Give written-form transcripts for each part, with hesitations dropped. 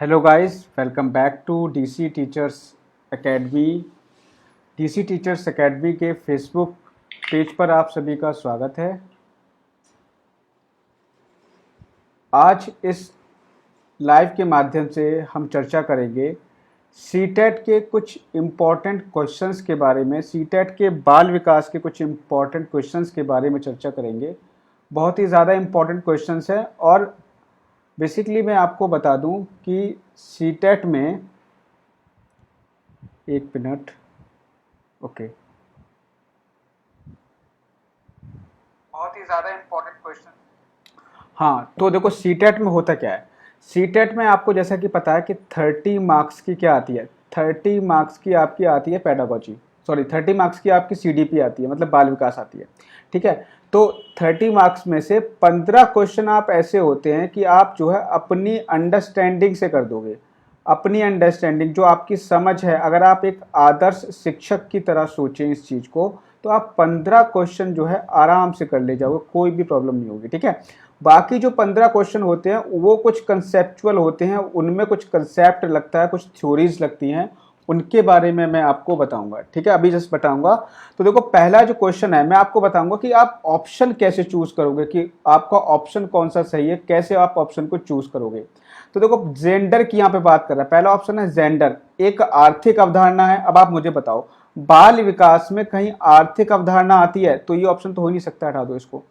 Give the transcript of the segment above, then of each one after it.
Hello guys, welcome back to DC teachers academy. DC teachers academy के Facebook page पर आप सभी का स्वागत है। आज इस लाइव के माध्यम से हम चर्चा करेंगे सीटेट के कुछ इम्पॉर्टेंट क्वेश्चंस के बारे में। सीटेट के बाल विकास के कुछ इम्पॉर्टेंट क्वेश्चंस के बारे में चर्चा करेंगे। बहुत ही ज़्यादा इम्पॉर्टेंट क्वेश्चंस है और बेसिकली मैं आपको बता दूं कि सीटेट में एक मिनट ओके बहुत ही ज़्यादा इम्पोर्टेंट क्वेश्चन। हाँ, तो देखो सीटेट में होता क्या है। सीटेट में आपको जैसा कि पता है कि 30 मार्क्स की क्या आती है, 30 मार्क्स की आपकी आती है पेडागोजी, 30 मार्क्स की आपकी सीडीपी आती है, मतलब बाल विकास आती है। ठीक है, तो 30 मार्क्स में से 15 क्वेश्चन आप ऐसे होते हैं कि आप जो है अपनी अंडरस्टैंडिंग से कर दोगे। अपनी अंडरस्टैंडिंग जो आपकी समझ है, अगर आप एक आदर्श शिक्षक की तरह सोचें इस चीज़ को, तो आप 15 क्वेश्चन जो है आराम से कर ले जाओगे, कोई भी प्रॉब्लम नहीं होगी। ठीक है, बाकी जो 15 क्वेश्चन होते हैं वो कुछ कंसेप्चुअल होते हैं, उनमें कुछ कंसेप्ट लगता है, कुछ थ्योरीज लगती हैं, उनके बारे में मैं आपको बताऊंगा। ठीक है, अभी जस्ट बताऊंगा। तो देखो, पहला जो क्वेश्चन है मैं आपको बताऊंगा कि आप ऑप्शन कैसे चूज करोगे, कि आपका ऑप्शन कौन सा सही है, कैसे आप ऑप्शन को चूज करोगे। तो देखो, जेंडर की यहाँ पे बात कर रहा है। पहला ऑप्शन है जेंडर, एक आर्थिक अवधारणा है। अब आप मुझे बताओ, बाल विकास में कहीं आर्थिक अवधारणा आती है? तो ये ऑप्शन तो हो नहीं सकता, हटा दो इसको।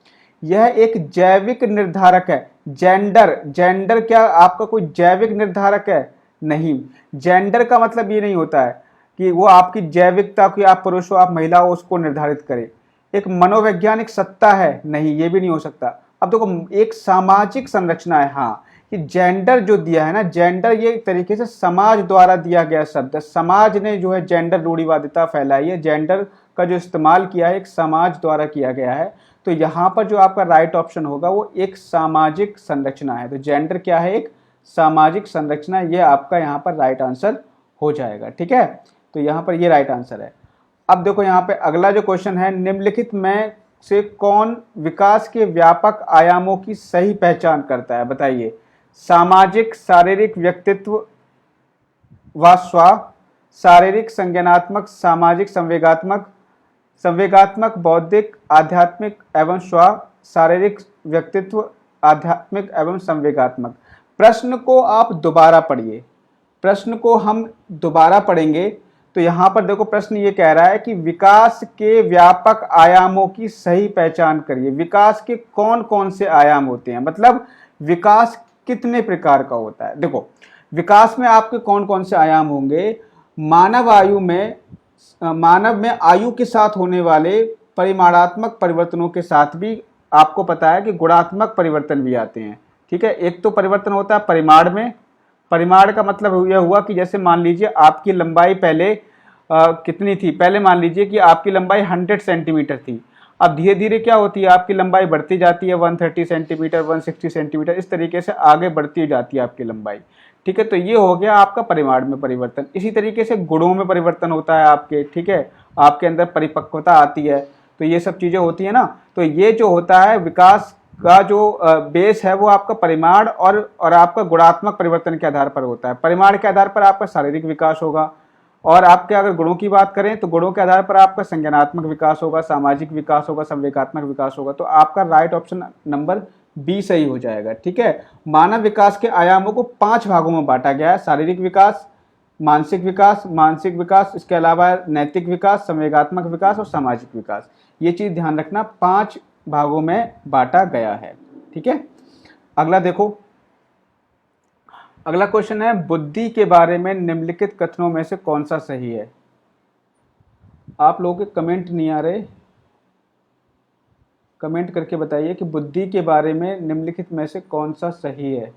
यह एक जैविक निर्धारक है। जेंडर, जेंडर क्या आपका कोई जैविक निर्धारक है? नहीं। जेंडर का मतलब ये नहीं होता है कि वो आपकी जैविकता, कि आप पुरुष हो आप महिला हो, उसको निर्धारित करे। एक मनोवैज्ञानिक सत्ता है? नहीं, ये भी नहीं हो सकता। अब देखो, एक सामाजिक संरचना है। हाँ, कि जेंडर जो दिया है ना, जेंडर ये एक तरीके से समाज द्वारा दिया गया शब्द है। समाज ने जो है जेंडर रूढ़िवादिता फैलाई है, जेंडर का जो इस्तेमाल किया है एक समाज द्वारा किया गया है। तो यहाँ पर जो आपका राइट ऑप्शन होगा वो एक सामाजिक संरचना है। तो जेंडर क्या है? एक सामाजिक संरचना। ये आपका यहाँ पर राइट आंसर हो जाएगा। ठीक है, तो यहाँ पर ये राइट आंसर है। अब देखो, यहाँ पे अगला जो क्वेश्चन है, निम्नलिखित में से कौन विकास के व्यापक आयामों की सही पहचान करता है? बताइए। सामाजिक, शारीरिक, व्यक्तित्व व स्व, शारीरिक, संज्ञानात्मक, सामाजिक, संवेगात्मक, संवेगात्मक, बौद्धिक, आध्यात्मिक एवं स्व, शारीरिक, व्यक्तित्व, आध्यात्मिक एवं संवेगात्मक। प्रश्न को आप दोबारा पढ़िए, प्रश्न को हम दोबारा पढ़ेंगे। तो यहाँ पर देखो, प्रश्न ये कह रहा है कि विकास के व्यापक आयामों की सही पहचान करिए। विकास के कौन कौन से आयाम होते हैं, मतलब विकास कितने प्रकार का होता है। देखो, विकास में आपके कौन कौन से आयाम होंगे? मानव में आयु के साथ होने वाले परिमाणात्मक परिवर्तनों के साथ भी आपको पता है कि गुणात्मक परिवर्तन भी आते हैं। ठीक है, एक तो परिवर्तन होता है परिमाण में। परिमाण का मतलब यह हुआ कि जैसे मान लीजिए आपकी लंबाई पहले कितनी थी? पहले मान लीजिए कि आपकी लंबाई 100 सेंटीमीटर थी। अब धीरे धीरे क्या होती है, आपकी लंबाई बढ़ती जाती है, 130 सेंटीमीटर, 160 सेंटीमीटर, इस तरीके से आगे बढ़ती जाती है आपकी लंबाई। ठीक है, तो ये हो गया आपका परिमाण में परिवर्तन। इसी तरीके से गुणों में परिवर्तन होता है आपके। ठीक है, आपके अंदर परिपक्वता आती है, तो ये सब चीज़ें होती है ना। तो ये जो होता है विकास का जो बेस है वो आपका परिमाण और आपका गुणात्मक परिवर्तन के आधार पर होता है। परिमाण के आधार पर आपका शारीरिक विकास होगा, और आपके अगर गुणों की बात करें तो गुणों के आधार पर आपका संज्ञानात्मक विकास होगा, सामाजिक विकास होगा, संवेगात्मक विकास होगा। तो आपका राइट ऑप्शन नंबर बी सही हो जाएगा। ठीक है, मानव विकास के आयामों को 5 भागों में बांटा गया है। शारीरिक विकास, मानसिक विकास, इसके अलावा नैतिक विकास, संवेगात्मक विकास और सामाजिक विकास। ये चीज ध्यान रखना, 5 भागों में बांटा गया है। ठीक है, अगला देखो, अगला क्वेश्चन है, बुद्धि के बारे में निम्नलिखित कथनों में से कौन सा सही है? आप लोगों के कमेंट नहीं आ रहे, कमेंट करके बताइए कि बुद्धि के बारे में निम्नलिखित में से कौन सा सही है।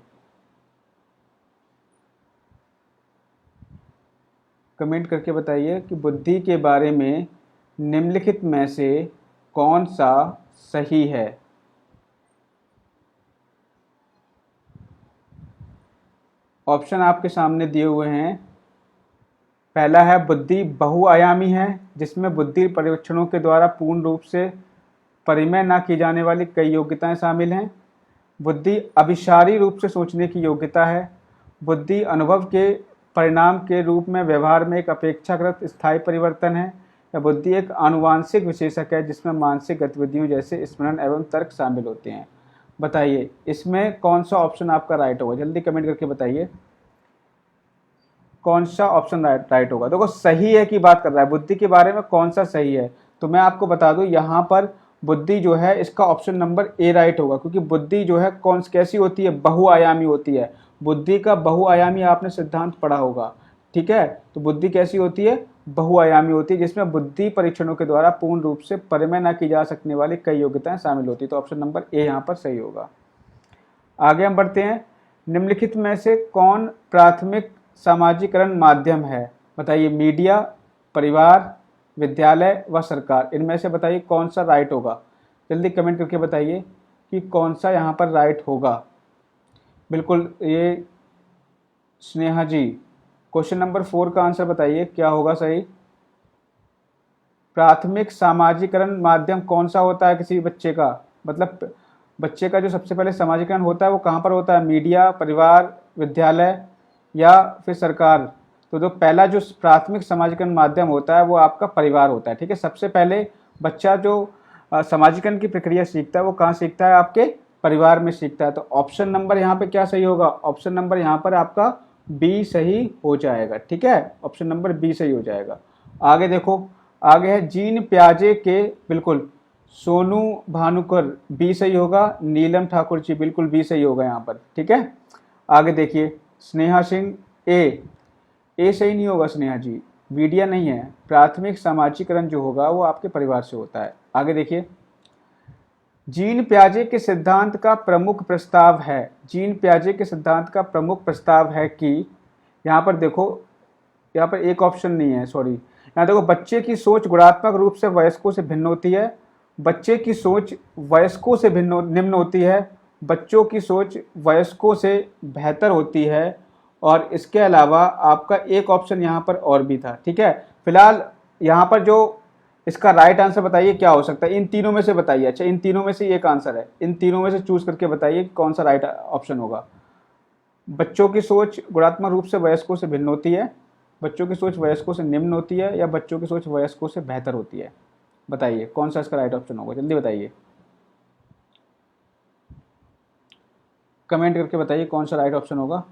कमेंट करके बताइए कि बुद्धि के बारे में निम्नलिखित में से कौन सा सही है। ऑप्शन आपके सामने दिए हुए हैं। पहला है, बुद्धि बहुआयामी है, जिसमें बुद्धि परीक्षणों के द्वारा पूर्ण रूप से परिमेय न की जाने वाली कई योग्यताएं शामिल हैं। बुद्धि अभिसारी रूप से सोचने की योग्यता है। बुद्धि अनुभव के परिणाम के रूप में व्यवहार में एक अपेक्षाकृत स्थायी परिवर्तन है, या बुद्धि एक आनुवांशिक विशेषक है जिसमें मानसिक गतिविधियों जैसे स्मरण एवं तर्क शामिल होते हैं। बताइए इसमें कौन सा ऑप्शन आपका राइट होगा, जल्दी कमेंट करके बताइए कौन सा ऑप्शन राइट होगा। देखो सही है की बात कर रहा है, बुद्धि के बारे में कौन सा सही है, तो मैं आपको बता दूं यहाँ पर बुद्धि जो है इसका ऑप्शन नंबर ए राइट होगा, क्योंकि बुद्धि जो है कैसी होती है, बहुआयामी होती है। बुद्धि का बहुआयामी आपने सिद्धांत पढ़ा होगा, ठीक है। तो बुद्धि कैसी होती है, बहुआयामी होती है, जिसमें बुद्धि परीक्षणों के द्वारा पूर्ण रूप से परिमेय न की जा सकने वाली कई योग्यताएं शामिल होती है। तो ऑप्शन नंबर ए यहाँ पर सही होगा। आगे हम बढ़ते हैं, निम्नलिखित में से कौन प्राथमिक सामाजिकरण माध्यम है। बताइए मीडिया, परिवार, विद्यालय व सरकार, इनमें से बताइए कौन सा राइट होगा। जल्दी कमेंट करके बताइए कि कौन सा यहाँ पर राइट होगा। बिल्कुल ये स्नेहा जी, क्वेश्चन नंबर 4 का आंसर बताइए क्या होगा सही। प्राथमिक सामाजिकरण माध्यम कौन सा होता है किसी बच्चे का, मतलब बच्चे का जो सबसे पहले सामाजिकरण होता है वो कहाँ पर होता है, मीडिया, परिवार, विद्यालय या फिर सरकार। तो जो पहला जो प्राथमिक सामाजिकरण माध्यम होता है वो आपका परिवार होता है, ठीक है। सबसे पहले बच्चा जो सामाजिकरण की प्रक्रिया सीखता है वो कहाँ सीखता है, आपके परिवार में सीखता है। तो ऑप्शन नंबर यहाँ पे क्या सही होगा, ऑप्शन नंबर यहाँ पर आपका बी सही हो जाएगा, ठीक है। ऑप्शन नंबर बी सही हो जाएगा। आगे देखो, आगे है जीन प्याजे के, बिल्कुल सोनू भानुकर बी सही होगा, नीलम ठाकुर जी बिल्कुल बी सही होगा यहाँ पर, ठीक है। आगे देखिए स्नेहा सिंह ए सही नहीं होगा स्नेहा जी, मीडिया नहीं है, प्राथमिक सामाजिकरण जो होगा वो आपके परिवार से होता है। आगे देखिए, जीन प्याजे के सिद्धांत का प्रमुख प्रस्ताव है, जीन प्याजे के सिद्धांत का प्रमुख प्रस्ताव है कि, यहाँ पर देखो यहाँ पर एक ऑप्शन नहीं है, सॉरी, यहाँ देखो बच्चे की सोच गुणात्मक रूप से वयस्कों से भिन्न होती है, बच्चे की सोच वयस्कों से निम्न होती है, बच्चों की सोच वयस्कों से बेहतर होती है, और इसके अलावा आपका एक ऑप्शन यहाँ पर और भी था, ठीक है। फिलहाल यहाँ पर जो इसका राइट आंसर बताइए क्या हो सकता है, इन तीनों में से बताइए। अच्छा इन तीनों में से एक आंसर है, इन तीनों में से चूज करके बताइए कौन सा राइट ऑप्शन होगा। बच्चों की सोच गुणात्मक रूप से वयस्कों से भिन्न होती है, बच्चों की सोच वयस्कों से निम्न होती है, या बच्चों की सोच वयस्कों से बेहतर होती है। बताइए कौन सा इसका राइट ऑप्शन होगा, जल्दी बताइए, कमेंट करके बताइए कौन सा राइट ऑप्शन होगा।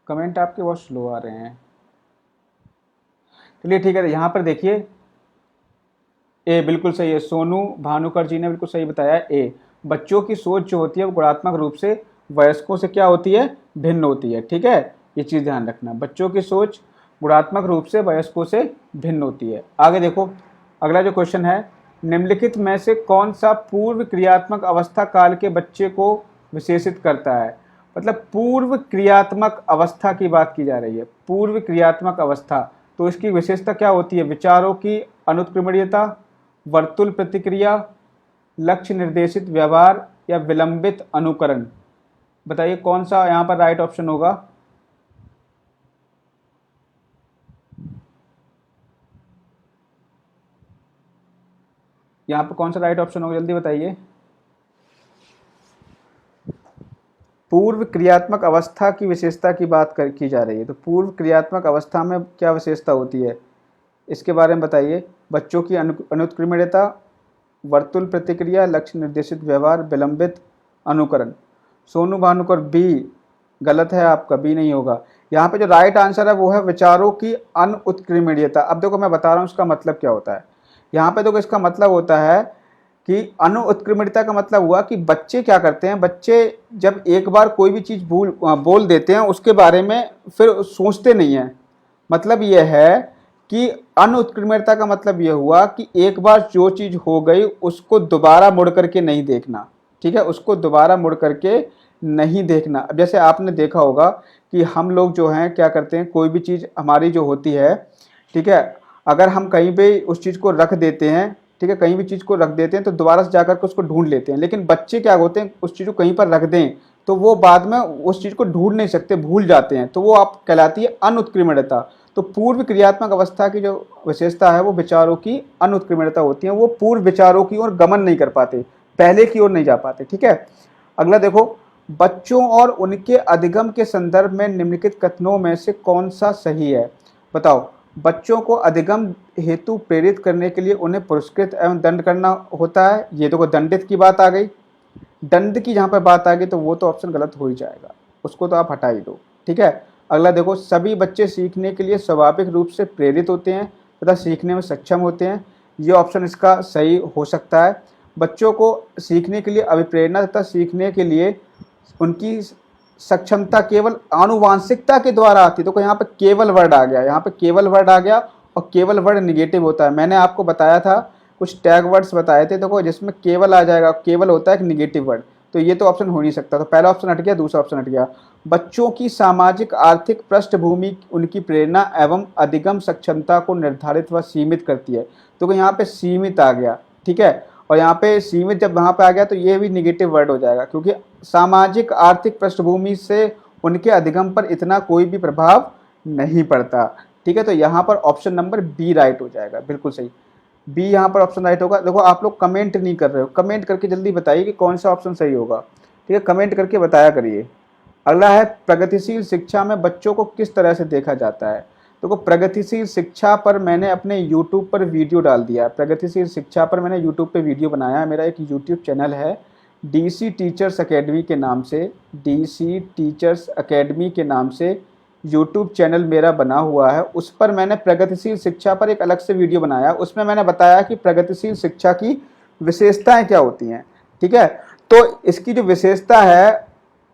कमेंट आपके बहुत स्लो आ रहे हैं, चलिए ठीक है। यहाँ पर देखिए ए बिल्कुल सही है, सोनू भानुकर जी ने बिल्कुल सही बताया ए। बच्चों की सोच जो होती है वो गुणात्मक रूप से वयस्कों से क्या होती है, भिन्न होती है, ठीक है। ये चीज़ ध्यान रखना, बच्चों की सोच गुणात्मक रूप से वयस्कों से भिन्न होती है। आगे देखो, अगला जो क्वेश्चन है, निम्नलिखित में से कौन सा पूर्व क्रियात्मक अवस्था काल के बच्चे को विशेषित करता है। मतलब पूर्व क्रियात्मक अवस्था की बात की जा रही है, पूर्व क्रियात्मक अवस्था, तो इसकी विशेषता क्या होती है, विचारों की अनुत्क्रमणीयता, वर्तुल प्रतिक्रिया, लक्ष्य निर्देशित व्यवहार, या विलंबित अनुकरण। बताइए कौन सा यहाँ पर राइट ऑप्शन होगा। यहाँ पर कौन सा राइट ऑप्शन होगा, जल्दी बताइए। पूर्व क्रियात्मक अवस्था की विशेषता की बात की जा रही है, तो पूर्व क्रियात्मक अवस्था में क्या विशेषता होती है इसके बारे में बताइए। बच्चों की अनुत्क्रमणीयता, वर्तुल प्रतिक्रिया, लक्ष्य निर्देशित व्यवहार, विलंबित अनुकरण। सोनू भानुकर बी गलत है आपका, बी नहीं होगा। यहाँ पे जो राइट आंसर है वो है विचारों की अनुत्क्रमणीयता। अब देखो मैं बता रहा हूँ इसका मतलब क्या होता है। यहाँ पे देखो इसका मतलब होता है कि अनुत्क्रमणीयता का मतलब हुआ कि बच्चे क्या करते हैं, बच्चे जब एक बार कोई भी चीज़ बोल देते हैं उसके बारे में फिर सोचते नहीं हैं। मतलब यह है कि अनुत्क्रमणीयता का मतलब यह हुआ कि एक बार जो चीज़ हो गई उसको दोबारा मुड़ करके नहीं देखना, ठीक है, उसको दोबारा मुड़ करके नहीं देखना। अब जैसे आपने देखा होगा कि हम लोग जो हैं क्या करते हैं, कोई भी चीज़ हमारी जो होती है, ठीक है, अगर हम कहीं पे उस चीज़ को रख देते हैं, ठीक है, कहीं भी चीज़ को रख देते हैं तो दोबारा से जाकर के उसको ढूंढ लेते हैं। लेकिन बच्चे क्या होते हैं, उस चीज़ को कहीं पर रख दें तो वो बाद में उस चीज़ को ढूंढ नहीं सकते, भूल जाते हैं, तो वो आप कहलाती है अनुत्क्रमणीयता। तो पूर्व क्रियात्मक अवस्था की जो विशेषता है वो विचारों की अनुत्क्रमणीयता होती है, वो पूर्व विचारों की ओर गमन नहीं कर पाते, पहले की ओर नहीं जा पाते। ठीक है, अगला देखो, बच्चों और उनके अधिगम के संदर्भ में निम्नलिखित कथनों में से कौन सा सही है? बताओ। बच्चों को अधिगम हेतु प्रेरित करने के लिए उन्हें पुरस्कृत एवं दंड करना होता है, ये देखो दंडित की बात आ गई, दंड की जहाँ पर बात आ गई तो वो तो ऑप्शन गलत हो ही जाएगा, उसको तो आप हटा ही दो। ठीक है, अगला देखो, सभी बच्चे सीखने के लिए स्वाभाविक रूप से प्रेरित होते हैं तथा सीखने में सक्षम होते हैं, ये ऑप्शन इसका सही हो सकता है। बच्चों को सीखने के लिए अभिप्रेरणा तथा सीखने के लिए उनकी सक्षमता केवल आनुवांशिकता के द्वारा आती है। तो यहाँ पे केवल वर्ड आ गया, यहाँ पे केवल वर्ड आ गया, और केवल वर्ड निगेटिव होता है। मैंने आपको बताया था, कुछ टैग वर्ड्स बताए थे, देखो जिसमें केवल आ जाएगा, केवल होता है एक निगेटिव वर्ड, तो ये तो ऑप्शन हो नहीं सकता। तो पहला ऑप्शन हट गया, दूसरा ऑप्शन हट गया। बच्चों की सामाजिक आर्थिक पृष्ठभूमि उनकी प्रेरणा एवं अधिगम सक्षमता को निर्धारित व सीमित करती है, तो यहाँ पे सीमित आ गया। ठीक है, और यहाँ पे सीमित जब वहाँ पे आ गया तो ये भी निगेटिव वर्ड हो जाएगा, क्योंकि सामाजिक आर्थिक पृष्ठभूमि से उनके अधिगम पर इतना कोई भी प्रभाव नहीं पड़ता। ठीक है, तो यहाँ पर ऑप्शन नंबर बी राइट हो जाएगा, बिल्कुल सही, बी यहाँ पर ऑप्शन राइट होगा। देखो आप लोग कमेंट नहीं कर रहे हो, कमेंट करके जल्दी बताइए कि कौन सा ऑप्शन सही होगा। ठीक है, कमेंट करके बताया करिए। अगला है, प्रगतिशील शिक्षा में बच्चों को किस तरह से देखा जाता है? देखो प्रगतिशील शिक्षा पर मैंने अपने YouTube पर वीडियो डाल दिया है, प्रगतिशील शिक्षा पर मैंने YouTube पे वीडियो बनाया है, मेरा एक YouTube चैनल है DC टीचर्स अकेडमी के नाम से, DC टीचर्स अकेडमी के नाम से YouTube चैनल मेरा बना हुआ है। उस पर मैंने प्रगतिशील शिक्षा पर एक अलग से वीडियो बनाया, उसमें मैंने बताया कि प्रगतिशील शिक्षा की विशेषताएं क्या होती हैं। ठीक है, तो इसकी जो विशेषता है,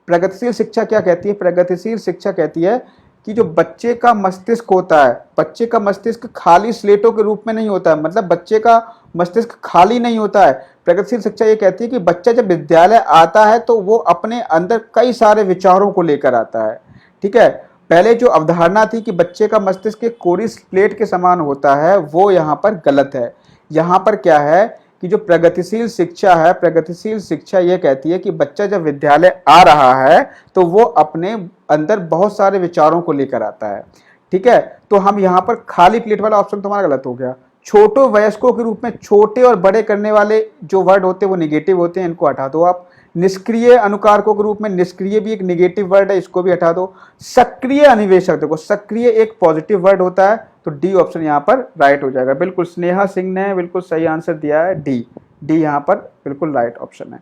प्रगतिशील शिक्षा क्या कहती है? प्रगतिशील शिक्षा कहती है कि जो बच्चे का मस्तिष्क होता है, बच्चे का मस्तिष्क खाली स्लेटों के रूप में नहीं होता है, मतलब बच्चे का मस्तिष्क खाली नहीं होता है। प्रगतिशील शिक्षा ये कहती है कि बच्चा जब विद्यालय आता है तो वो अपने अंदर कई सारे विचारों को लेकर आता है। ठीक है, पहले जो अवधारणा थी कि बच्चे का मस्तिष्क एक कोरी स्लेट के समान होता है, वो यहाँ पर गलत है। यहाँ पर क्या है कि जो प्रगतिशील शिक्षा है, प्रगतिशील शिक्षा ये कहती है कि बच्चा जब विद्यालय आ रहा है तो वो अपने अंदर बहुत सारे विचारों को लेकर आता है। ठीक है, तो हम यहाँ पर खाली प्लेट वाला ऑप्शन तुम्हारा गलत हो गया। छोटे वयस्कों के रूप में छोटे और बड़े करने वाले जो वर्ड होते हैं वो निगेटिव होते हैं, इनको हटा दो आप। निष्क्रिय अनुकारकों के रूप में निष्क्रिय भी एक निगेटिव वर्ड है, इसको भी हटा दो। सक्रिय अनिवेशक, देखो सक्रिय एक पॉजिटिव वर्ड होता है, तो डी ऑप्शन यहाँ पर राइट हो जाएगा। बिल्कुल स्नेहा सिंह ने बिल्कुल सही आंसर दिया है, डी, डी यहाँ पर बिल्कुल राइट ऑप्शन है।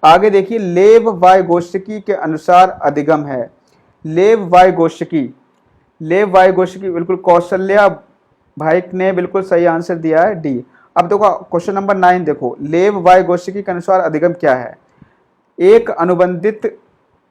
आगे देखिए, लेव वाइगोत्स्की के अनुसार अधिगम है। लेव वाइगोत्स्की, लेव वाइगोत्स्की, बिल्कुल कौशल्या भाई ने बिल्कुल सही आंसर दिया है, डी। अब देखो क्वेश्चन नंबर 9 देखो, लेव वाइगोत्स्की के अनुसार अधिगम क्या है? एक अनुबंधित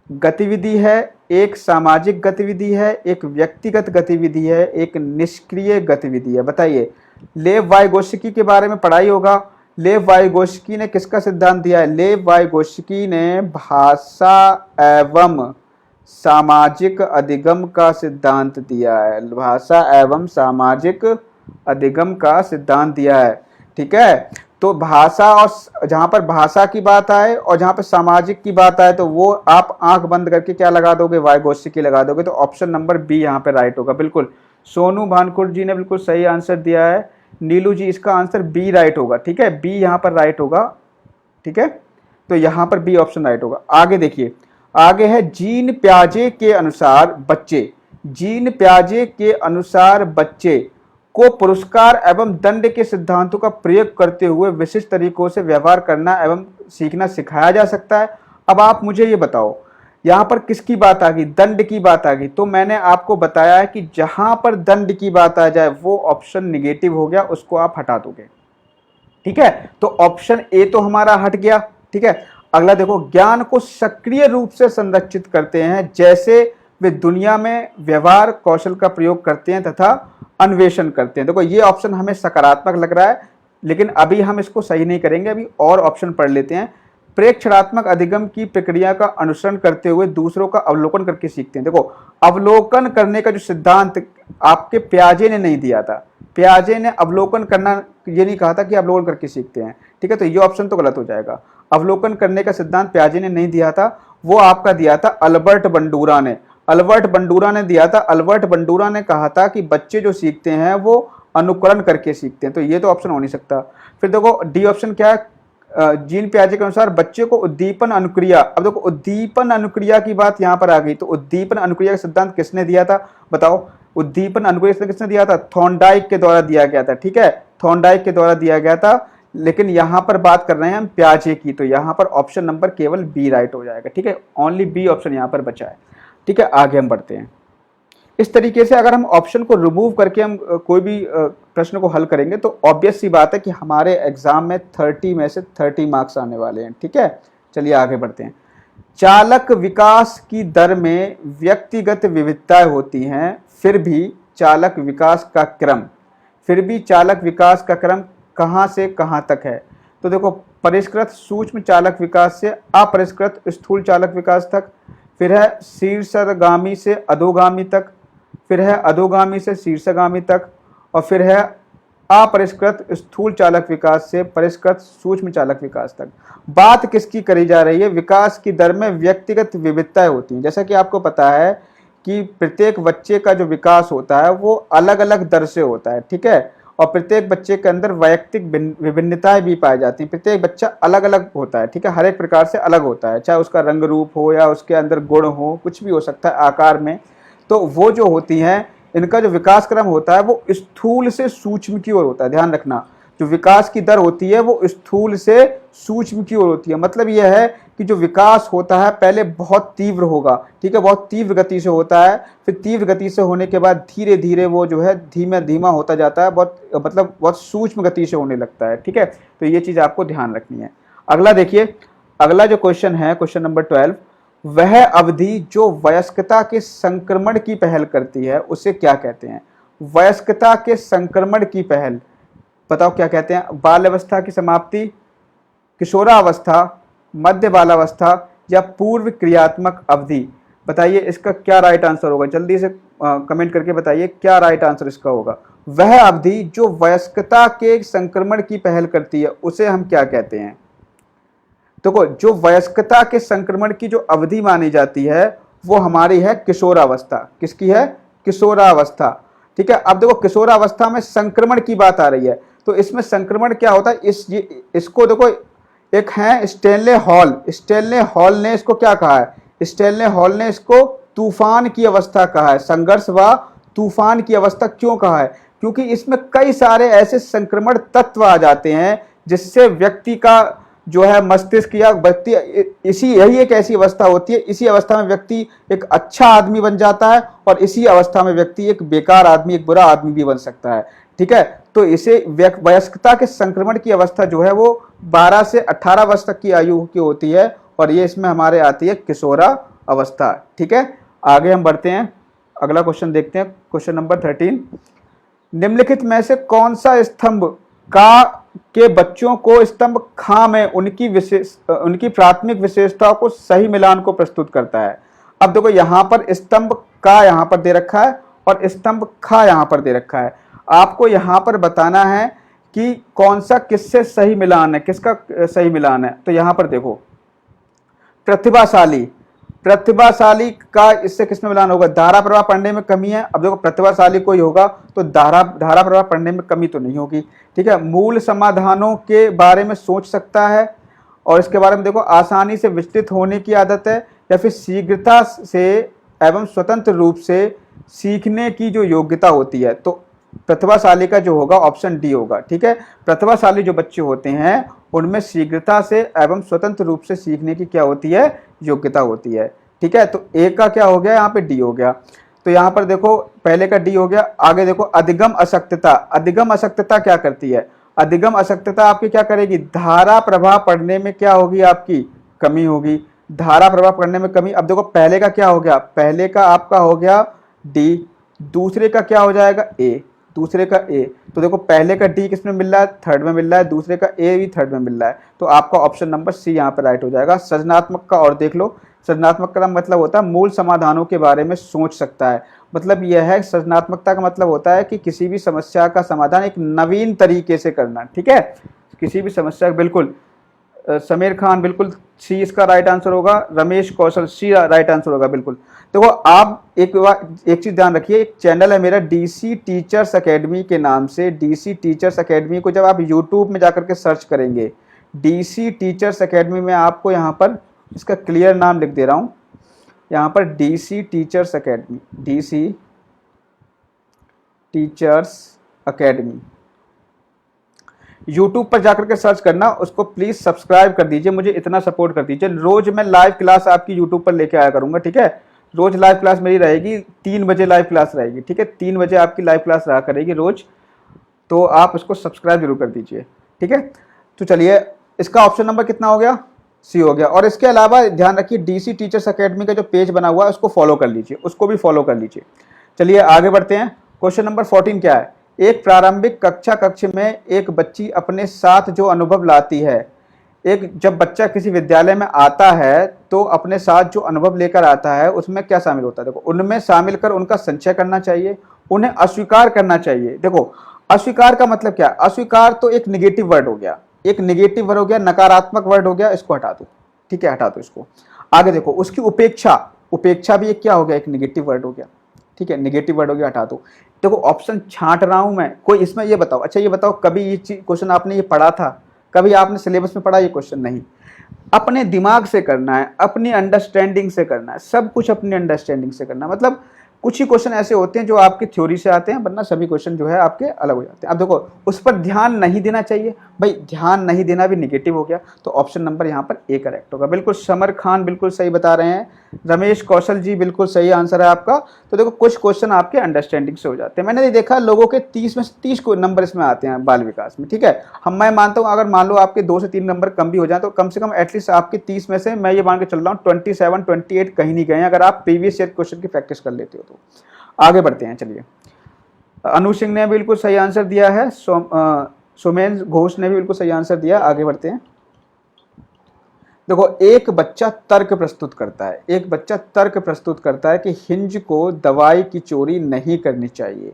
गतिविधि है, एक सामाजिक गतिविधि है, एक व्यक्तिगत गतिविधि है, एक निष्क्रिय गतिविधि है। बताइए, लेव वाइगोत्स्की के बारे में पढ़ाई होगा। लेव वाइगोत्स्की ने किसका सिद्धांत दिया है? लेव वाइगोत्स्की ने भाषा एवं सामाजिक अधिगम का सिद्धांत दिया है, भाषा एवं सामाजिक अधिगम का सिद्धांत दिया है। ठीक है, तो भाषा, और जहां पर भाषा की बात आए और जहां पर सामाजिक की बात आए तो वो आप आंख बंद करके क्या लगा दोगे? वाइगोत्स्की लगा दोगे। तो ऑप्शन नंबर बी यहाँ पे राइट होगा। बिल्कुल सोनू भानकुर जी ने बिल्कुल सही आंसर दिया है। नीलू जी, इसका आंसर बी राइट होगा। ठीक है, बी यहाँ पर राइट होगा। ठीक है, तो यहाँ पर बी ऑप्शन राइट होगा। आगे देखिए, आगे है जीन प्याजे के अनुसार बच्चे, जीन प्याजे के अनुसार बच्चे को पुरस्कार एवं दंड के सिद्धांतों का प्रयोग करते हुए विशिष्ट तरीकों से व्यवहार करना एवं सीखना सिखाया जा सकता है। अब आप मुझे ये बताओ, यहाँ पर किसकी बात आ गई? दंड की बात आ गई। तो मैंने आपको बताया है कि जहां पर दंड की बात आ जाए वो ऑप्शन निगेटिव हो गया, उसको आप हटा दोगे। ठीक है, तो ऑप्शन ए तो हमारा हट गया। ठीक है, अगला देखो, ज्ञान को सक्रिय रूप से संरक्षित करते हैं, जैसे वे दुनिया में व्यवहार कौशल का प्रयोग करते हैं तथा अन्वेषण करते हैं। देखो ये ऑप्शन हमें सकारात्मक लग रहा है, लेकिन अभी हम इसको सही नहीं करेंगे, अभी और ऑप्शन पढ़ लेते हैं। प्रेक्षणात्मक अधिगम की प्रक्रिया का अनुसरण करते हुए दूसरों का अवलोकन करके सीखते हैं। देखो अवलोकन करने का जो सिद्धांत आपके प्याजे ने नहीं दिया था, प्याजे ने अवलोकन करना ये नहीं कहा था कि अवलोकन करके सीखते हैं। ठीक है, तो ये ऑप्शन तो गलत हो जाएगा। अवलोकन करने का सिद्धांत प्याजे ने नहीं दिया था, वो आपका दिया था अल्बर्ट बंडूरा ने। अल्बर्ट बंडूरा ने दिया था। अल्बर्ट बंडूरा ने कहा था कि बच्चे जो सीखते हैं वो अनुकरण करके सीखते हैं, तो ये तो ऑप्शन हो नहीं सकता। फिर देखो डी ऑप्शन क्या है, जीन पियाजे के अनुसार बच्चे को उद्दीपन अनुक्रिया, अब देखो उद्दीपन अनुक्रिया की बात यहाँ पर आ गई, तो उद्दीपन अनुक्रिया का सिद्धांत किसने दिया था बताओ। उद्दीपन अनुक्रिया किसने दिया था, थॉर्नडाइक के द्वारा दिया गया था, ठीक है, थॉर्नडाइक के द्वारा दिया गया था। लेकिन यहाँ पर बात कर रहे हैं हम पियाजे की, तो यहाँ पर ऑप्शन नंबर केवल बी राइट हो जाएगा, ठीक है, ओनली बी ऑप्शन यहाँ पर बचा है, ठीक है। आगे हम बढ़ते हैं। इस तरीके से अगर हम ऑप्शन को रिमूव करके हम कोई भी प्रश्न को हल करेंगे तो ऑब्वियस सी बात है कि हमारे एग्जाम में 30 में से 30 मार्क्स आने वाले हैं, ठीक है। चलिए आगे बढ़ते हैं। चालक विकास की दर में व्यक्तिगत विविधताएं होती हैं, फिर भी चालक विकास का क्रम, फिर भी चालक विकास का क्रम कहाँ से कहाँ तक है। तो देखो परिष्कृत सूक्ष्म चालक विकास से अपरिष्कृत स्थूल चालक विकास तक, फिर है शीर्षगामी से अधोगामी तक, फिर है अधोगामी से शीर्षगामी तक, और फिर है अपरिष्कृत स्थूल चालक विकास से परिष्कृत सूक्ष्म चालक विकास तक। बात किसकी करी जा रही है, विकास की दर में व्यक्तिगत विविधताएं होती हैं। जैसा कि आपको पता है कि प्रत्येक बच्चे का जो विकास होता है वो अलग अलग दर से होता है, ठीक है, और प्रत्येक बच्चे के अंदर वैयक्तिक विभिन्नताएं भी पाई जाती हैं। प्रत्येक बच्चा अलग अलग होता है, ठीक है, हर एक प्रकार से अलग होता है, चाहे उसका रंग रूप हो या उसके अंदर गुण हो, कुछ भी हो सकता है आकार में। तो वो जो होती हैं, इनका जो विकास क्रम होता है वो स्थूल से सूक्ष्म की ओर होता है। ध्यान रखना, जो विकास की दर होती है वो स्थूल से सूक्ष्म की ओर होती है। मतलब यह है कि जो विकास होता है पहले बहुत तीव्र होगा, ठीक है, बहुत तीव्र गति से होता है, फिर तीव्र गति से होने के बाद धीरे धीरे वो जो है धीमे धीमा होता जाता है, बहुत सूक्ष्म गति से होने लगता है, ठीक है। तो ये चीज़ आपको ध्यान रखनी है। अगला देखिए, अगला जो क्वेश्चन है, क्वेश्चन नंबर 12, वह अवधि जो वयस्कता के संक्रमण की पहल करती है उसे क्या कहते हैं। वयस्कता के संक्रमण की पहल बताओ क्या कहते हैं। बाल्यावस्था की समाप्ति, किशोरावस्था, मध्य बालावस्था, या पूर्व क्रियात्मक अवधि। बताइए इसका क्या राइट आंसर होगा, जल्दी से कमेंट करके बताइए क्या राइट आंसर इसका होगा। वह अवधि जो वयस्कता के संक्रमण की पहल करती है उसे हम क्या कहते हैं। देखो जो वयस्कता के संक्रमण की जो अवधि मानी जाती है वो हमारी है किशोरावस्था। किसकी है, किशोरावस्था, ठीक है। अब देखो किशोरावस्था में संक्रमण की बात आ रही है, तो इसमें संक्रमण क्या होता है, इसको देखो, एक है स्टैनले हॉल। स्टैनले हॉल ने इसको क्या कहा है, स्टैनले हॉल ने इसको तूफान की अवस्था कहा है। संघर्ष व तूफान की अवस्था क्यों कहा है, क्योंकि इसमें कई सारे ऐसे संक्रमण तत्व आ जाते हैं जिससे व्यक्ति का जो है मस्तिष्क या व्यक्ति, यही एक ऐसी अवस्था होती है, इसी अवस्था में व्यक्ति एक अच्छा आदमी बन जाता है और इसी अवस्था में व्यक्ति एक बेकार आदमी, एक बुरा आदमी भी बन सकता है, ठीक है। तो इसे वयस्कता के संक्रमण की अवस्था जो है वो 12 से 18 वर्ष तक की आयु की होती है, और ये इसमें हमारे आती है किशोरा अवस्था, ठीक है। आगे हम बढ़ते हैं, अगला क्वेश्चन देखते हैं, क्वेश्चन नंबर 13। निम्नलिखित में से कौन सा स्तंभ का के बच्चों को स्तंभ खा में उनकी प्राथमिक विशेषताओं को सही मिलान को प्रस्तुत करता है। अब देखो यहाँ पर स्तंभ का यहाँ पर दे रखा है और स्तंभ खा यहाँ पर दे रखा है। आपको यहाँ पर बताना है कि कौन सा किससे सही मिलान है, किसका सही मिलान है। तो यहाँ पर देखो प्रतिभाशाली, प्रतिभाशाली का इससे किसमें मिलान होगा, धारा प्रवाह पढ़ने में कमी है। अब देखो प्रतिभाशाली कोई होगा तो धारा प्रवाह पढ़ने में कमी तो नहीं होगी, ठीक है। मूल समाधानों के बारे में सोच सकता है, और इसके बारे में देखो आसानी से विचलित होने की आदत है, या फिर शीघ्रता से एवं स्वतंत्र रूप से सीखने की जो योग्यता होती है। तो प्रतिभाशाली का जो होगा ऑप्शन डी होगा, ठीक है। प्रतिभाशाली जो बच्चे होते हैं उनमें शीघ्रता से एवं स्वतंत्र रूप से सीखने की क्या होती है, योग्यता होती है, ठीक है। तो ए का क्या हो गया, यहाँ पे डी हो गया। तो यहाँ पर देखो पहले का डी हो गया। आगे देखो अधिगम अशक्तता। अधिगम अशक्तता क्या करती है, अधिगम अशक्तता आपकी क्या करेगी, धारा प्रवाह पढ़ने में क्या होगी, आपकी कमी होगी, धारा प्रवाह पढ़ने में कमी। अब देखो पहले का क्या हो गया, पहले का आपका हो गया डी, दूसरे का क्या हो जाएगा ए, दूसरे का ए। तो देखो पहले का डी किसमें मिल रहा है, थर्ड में मिल रहा है, दूसरे का ए भी थर्ड में मिल रहा है। तो आपका ऑप्शन नंबर सी यहाँ पर राइट हो जाएगा। सृजनात्मक का और देख लो, सृजनात्मक का मतलब होता है मूल समाधानों के बारे में सोच सकता है। मतलब यह है सृजनात्मकता का मतलब होता है कि किसी भी समस्या का समाधान एक नवीन तरीके से करना, ठीक है। किसी भी समस्या बिल्कुल समीर खान बिल्कुल सी इसका राइट आंसर होगा। रमेश कौशल सी राइट आंसर होगा बिल्कुल। देखो आप एक चीज ध्यान रखिए, एक चैनल है मेरा डीसी टीचर्स एकेडमी के नाम से। डीसी टीचर्स एकेडमी को जब आप यूट्यूब में जाकर के सर्च करेंगे, डीसी टीचर्स एकेडमी में आपको यहाँ पर इसका क्लियर नाम लिख दे रहा हूँ, यहाँ पर DC teachers academy, DC teachers academy YouTube पर जाकर के सर्च करना, उसको प्लीज सब्सक्राइब कर दीजिए, मुझे इतना सपोर्ट कर दीजिए। रोज मैं लाइव क्लास आपकी यूट्यूब पर लेके आया करूंगा, ठीक है। रोज लाइव क्लास मेरी रहेगी, 3 बजे लाइव क्लास रहेगी, ठीक है। 3 बजे आपकी लाइव क्लास रहा करेगी रोज, तो आप उसको सब्सक्राइब जरूर कर दीजिए, ठीक है। तो चलिए, इसका ऑप्शन नंबर कितना हो गया? सी हो गया। और इसके अलावा ध्यान रखिए, डीसी टीचर्स एकेडमी का जो पेज बना हुआ है उसको फॉलो कर लीजिए, उसको भी फॉलो कर लीजिए। चलिए आगे बढ़ते हैं। क्वेश्चन नंबर 14 क्या है? एक प्रारंभिक कक्ष में एक बच्ची अपने साथ जो अनुभव लाती है, जब बच्चा किसी विद्यालय में आता है तो अपने साथ जो अनुभव लेकर आता है उसमें क्या शामिल होता है? देखो, उनमें शामिल कर उनका संचय करना चाहिए, उन्हें अस्वीकार करना चाहिए। देखो, अस्वीकार का मतलब क्या? अस्वीकार तो एक निगेटिव वर्ड हो गया, एक निगेटिव वर्ड हो गया, नकारात्मक वर्ड हो गया, इसको हटा दो, ठीक है, हटा दो इसको। आगे देखो, उसकी उपेक्षा, उपेक्षा भी एक क्या हो गया? एक निगेटिव वर्ड हो गया, ठीक है, निगेटिव वर्ड हो गया, हटा दो। देखो ऑप्शन छांट रहा हूं मैं, कोई इसमें ये बताओ, अच्छा ये बताओ, कभी ये क्वेश्चन आपने ये पढ़ा था? कभी आपने सिलेबस में पढ़ा ये क्वेश्चन? नहीं। अपने दिमाग से करना है, अपनी अंडरस्टैंडिंग से करना है, सब कुछ अपनी अंडरस्टैंडिंग से करना है। मतलब कुछ ही क्वेश्चन ऐसे होते हैं जो आपकी थ्योरी से आते हैं, वरना सभी क्वेश्चन जो है आपके अलग हो जाते हैं। अब देखो, उस पर ध्यान नहीं देना चाहिए भाई, ध्यान नहीं देना भी निगेटिव हो गया, तो ऑप्शन नंबर यहाँ पर ए करेक्ट होगा। बिल्कुल समर खान बिल्कुल सही बता रहे हैं, रमेश कौशल जी बिल्कुल सही आंसर है आपका। तो देखो, कुछ क्वेश्चन आपके अंडरस्टैंडिंग से हो जाते हैं। मैंने देखा लोगों के 30 में से 30 नंबर इसमें आते हैं बाल विकास में, ठीक है। मैं मानता हूँ, अगर मान लो आपके 2 से 3 नंबर कम भी हो जाए तो कम से कम एटलीस्ट आपके 30 में से मैं ये मान के चल रहा हूँ 27, 28 कहीं नहीं गए, अगर आप प्रीवियस ईयर क्वेश्चन की प्रैक्टिस कर लेते हो तो। आगे बढ़ते हैं, चलिए। अनु सिंह ने बिल्कुल सही आंसर दिया है, सोमेन घोष ने भी बिल्कुल सही आंसर दिया। आगे बढ़ते हैं। देखो, एक बच्चा तर्क प्रस्तुत करता है, एक बच्चा तर्क प्रस्तुत करता है कि हिंज को दवाई की चोरी नहीं करनी चाहिए।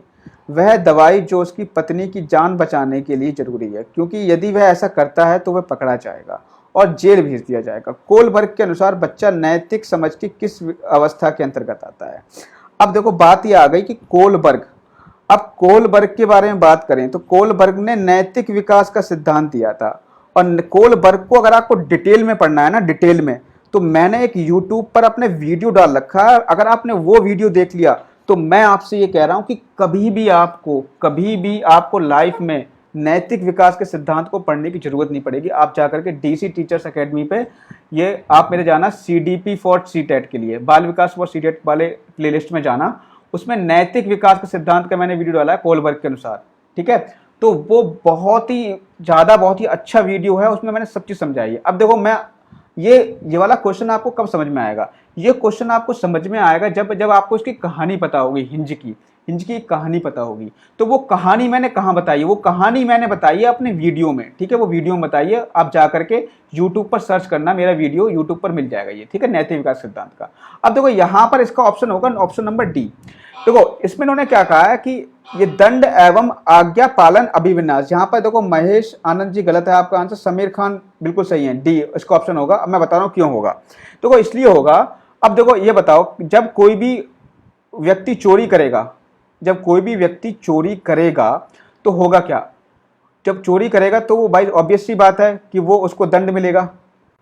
वह दवाई जो उसकी पत्नी की जान बचाने के लिए जरूरी है, क्योंकि यदि वह ऐसा करता है तो वह पकड़ा जाएगा और जेल भेज दिया जाएगा। कोलबर्ग के अनुसार बच्चा नैतिक समझ की किस अवस्था के अंतर्गत आता है? अब देखो, बात यह आ गई कि कोलबर्ग, अब कोलबर्ग के बारे में बात करें तो कोलबर्ग ने नैतिक विकास का सिद्धांत दिया था। और कोलबर्ग को अगर आपको डिटेल में पढ़ना है ना, डिटेल में, तो मैंने एक यूट्यूब पर अपने वीडियो डाल रखा है, अगर आपने वो वीडियो देख लिया तो मैं आपसे ये कह रहा हूं कि कभी भी आपको लाइफ में नैतिक विकास के सिद्धांत को पढ़ने की जरूरत नहीं पड़ेगी। आप जाकर के डीसी टीचर्स एकेडमी पे ये आप मेरे जाना CDP फॉर सीटेट के लिए, बाल विकास फॉर सीटेट वाले प्लेलिस्ट में जाना, उसमें नैतिक विकास के सिद्धांत का मैंने वीडियो डाला है कोलबर्ग के अनुसार, ठीक है। तो वो बहुत ही अच्छा वीडियो है, उसमें मैंने सब चीज समझाई है। अब देखो, मैं ये वाला क्वेश्चन आपको कब समझ में आएगा? ये क्वेश्चन आपको समझ में आएगा जब आपको इसकी कहानी पता होगी, हिंज की कहानी पता होगी। तो वो कहानी मैंने कहाँ बताई है? वो कहानी मैंने बताई है अपने वीडियो में, ठीक है। वो वीडियो में बताई है, आप जाकर के यूट्यूब पर सर्च करना, मेरा वीडियो यूट्यूब पर मिल जाएगा ये, ठीक है, नैतिक विकास सिद्धांत का। अब देखो, यहाँ पर इसका ऑप्शन होगा ऑप्शन नंबर डी। देखो, इसमें इन्होंने क्या कहा है कि ये दंड एवं आज्ञा पालन अभिविन्यास। यहाँ पर देखो, महेश आनंद जी गलत है आपका आंसर, समीर खान बिल्कुल सही है, डी इसका ऑप्शन होगा। अब मैं बता रहा हूँ क्यों होगा। देखो, इसलिए होगा, अब देखो ये बताओ, जब कोई भी व्यक्ति चोरी करेगा, जब कोई भी व्यक्ति चोरी करेगा तो होगा क्या? जब चोरी करेगा तो वो भाई ऑब्वियस सी बात है कि वो उसको दंड मिलेगा।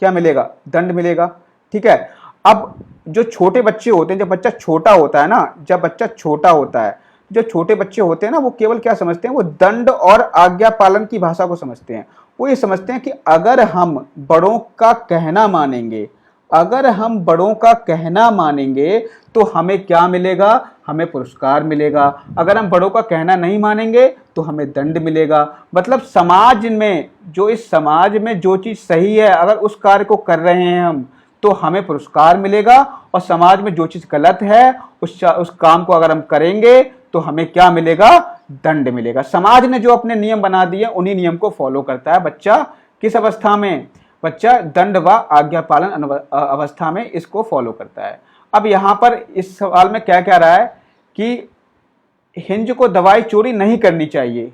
क्या मिलेगा? दंड मिलेगा, ठीक है। अब जो छोटे बच्चे होते हैं, जब बच्चा छोटा होता है ना, जब बच्चा छोटा होता है, जो छोटे बच्चे होते हैं ना, वो केवल क्या समझते हैं? वो दंड और आज्ञा पालन की भाषा को समझते हैं। वो ये समझते हैं कि अगर हम बड़ों का कहना मानेंगे, अगर हम बड़ों का कहना मानेंगे तो हमें क्या मिलेगा? हमें पुरस्कार मिलेगा। अगर हम बड़ों का कहना नहीं मानेंगे तो हमें दंड मिलेगा। मतलब समाज में इस समाज में जो चीज सही है, अगर उस कार्य को कर रहे हैं हम, तो हमें पुरस्कार मिलेगा। और समाज में जो चीज गलत है, उस काम को अगर हम करेंगे तो हमें क्या मिलेगा? दंड मिलेगा। समाज ने जो अपने नियम बना दिए, उन्हीं नियम को फॉलो करता है बच्चा। किस अवस्था में? बच्चा दंड व आज्ञा पालन अवस्था में इसको फॉलो करता है। अब यहां पर इस सवाल में क्या कह रहा है कि हिंज को दवाई चोरी नहीं करनी चाहिए,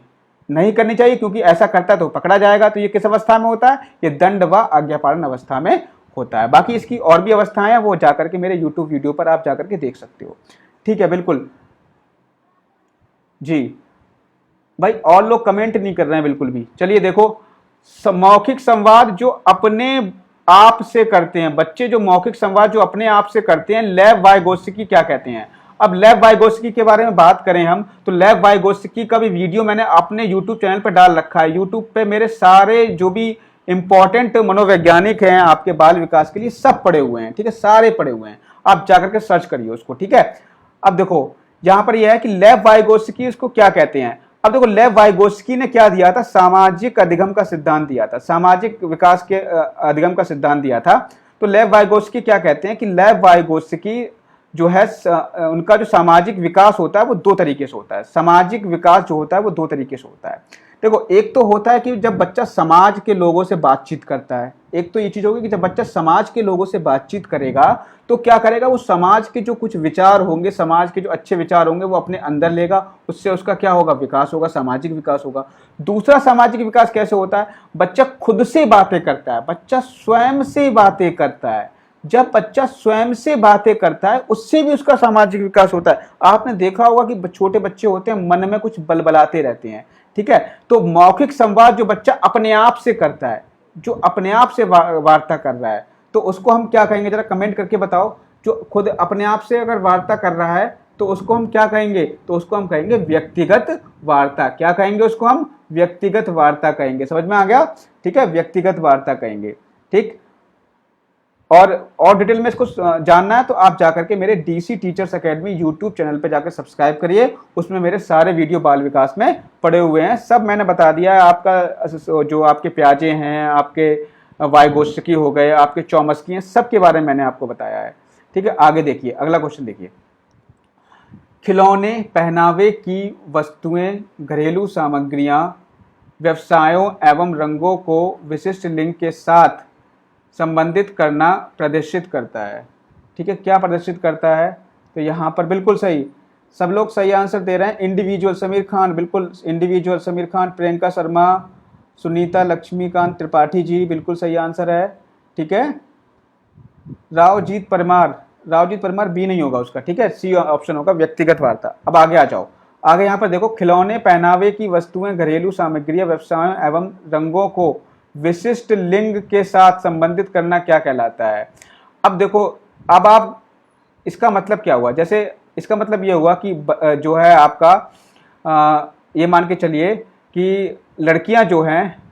नहीं करनी चाहिए, क्योंकि ऐसा करता है तो पकड़ा जाएगा। तो ये किस अवस्था में होता है? ये दंड व आज्ञापालन अवस्था में होता है। बाकी इसकी और भी अवस्थाएं हैं, वो जाकर के मेरे YouTube वीडियो पर आप जाकर के देख सकते हो। ठीक है, बिल्कुल जी भाई, और लोग कमेंट नहीं कर रहे हैं बिल्कुल भी। चलिए देखो, मौखिक संवाद जो अपने आप से करते हैं बच्चे, जो मौखिक संवाद जो अपने आप से करते हैं, लेव वाइगोत्स्की क्या कहते हैं? अब लेव वाइगोत्स्की के बारे में बात करें हम, तो लेव वाइगोत्स्की का भी वीडियो मैंने अपने यूट्यूब चैनल पर डाल रखा है। यूट्यूब पे मेरे सारे जो भी इंपॉर्टेंट मनोवैज्ञानिक हैं आपके बाल विकास के लिए, सब पड़े हुए हैं। ठीक है, सारे पड़े हुए हैं, आप जाकर के सर्च करिए उसको। ठीक है, अब देखो यहां पर यह है कि लेव वाइगोत्स्की इसको क्या कहते हैं। अब देखो, लेव वाइगोत्स्की ने क्या दिया था? सामाजिक अधिगम का सिद्धांत दिया था, सामाजिक विकास के अधिगम का सिद्धांत दिया था। तो लेव वाइगोत्स्की क्या कहते हैं कि लेव वाइगोत्स्की जो है, उनका जो सामाजिक विकास होता है वो दो तरीके से होता है। सामाजिक विकास जो होता है वो दो तरीके से होता है। देखो, एक तो होता है कि जब बच्चा समाज के लोगों से बातचीत करता है, एक तो ये चीज होगी कि जब बच्चा समाज के लोगों से बातचीत करेगा तो क्या करेगा, वो समाज के जो कुछ विचार होंगे, समाज के जो अच्छे विचार होंगे वो अपने अंदर लेगा, उससे उसका क्या होगा? विकास होगा, सामाजिक विकास होगा। दूसरा सामाजिक विकास कैसे होता है? बच्चा खुद से बातें करता है, बच्चा स्वयं से बातें करता है। जब बच्चा स्वयं से बातें करता है, उससे भी उसका सामाजिक विकास होता है। आपने देखा होगा कि छोटे बच्चे होते हैं, मन में कुछ बलबलाते रहते हैं। ठीक है, तो मौखिक संवाद जो बच्चा अपने आप से करता है, जो अपने आप से वार्ता कर रहा है, तो उसको हम क्या कहेंगे? जरा कमेंट करके बताओ। जो खुद अपने आप से अगर वार्ता कर रहा है तो उसको हम क्या कहेंगे? तो उसको हम कहेंगे व्यक्तिगत वार्ता। क्या कहेंगे उसको? हम व्यक्तिगत वार्ता कहेंगे। समझ में आ गया? ठीक है, व्यक्तिगत वार्ता कहेंगे। ठीक, और डिटेल में इसको जानना है तो आप जाकर के मेरे DC teachers academy YouTube channel पे जाकर सब्सक्राइब करिए। उसमें मेरे सारे वीडियो बाल विकास में पड़े हुए हैं, सब मैंने बता दिया है। आपका जो आपके प्याजे हैं, आपके वाइगोत्स्की हो गए, आपके चॉम्स्की हैं, सब के बारे में मैंने आपको बताया है। ठीक है, आगे देखिए, अगला क्वेश्चन देखिए। खिलौने, पहनावे की वस्तुएं, घरेलू सामग्रियां, व्यवसायों एवं रंगों को विशिष्ट लिंग के साथ संबंधित करना प्रदर्शित करता है। ठीक है, क्या प्रदर्शित करता है? तो यहाँ पर बिल्कुल सही, सब लोग सही आंसर दे रहे हैं। इंडिविजुअल, समीर खान, बिल्कुल इंडिविजुअल, समीर खान, प्रियंका शर्मा, सुनीता लक्ष्मीकांत त्रिपाठी जी, बिल्कुल सही आंसर है। ठीक है, रावजीत परमार बी नहीं होगा उसका। ठीक है, सी ऑप्शन होगा, व्यक्तिगत वार्ता। अब आगे आ जाओ, आगे यहाँ पर देखो, खिलौने, पहनावे की वस्तुएं, घरेलू सामग्रियां, व्यवसायों एवं रंगों को विशिष्ट लिंग के साथ संबंधित करना क्या कहलाता है? अब देखो, अब आप इसका मतलब क्या हुआ? जैसे इसका मतलब ये हुआ कि जो है आपका ये मान के चलिए कि लड़कियां जो हैं,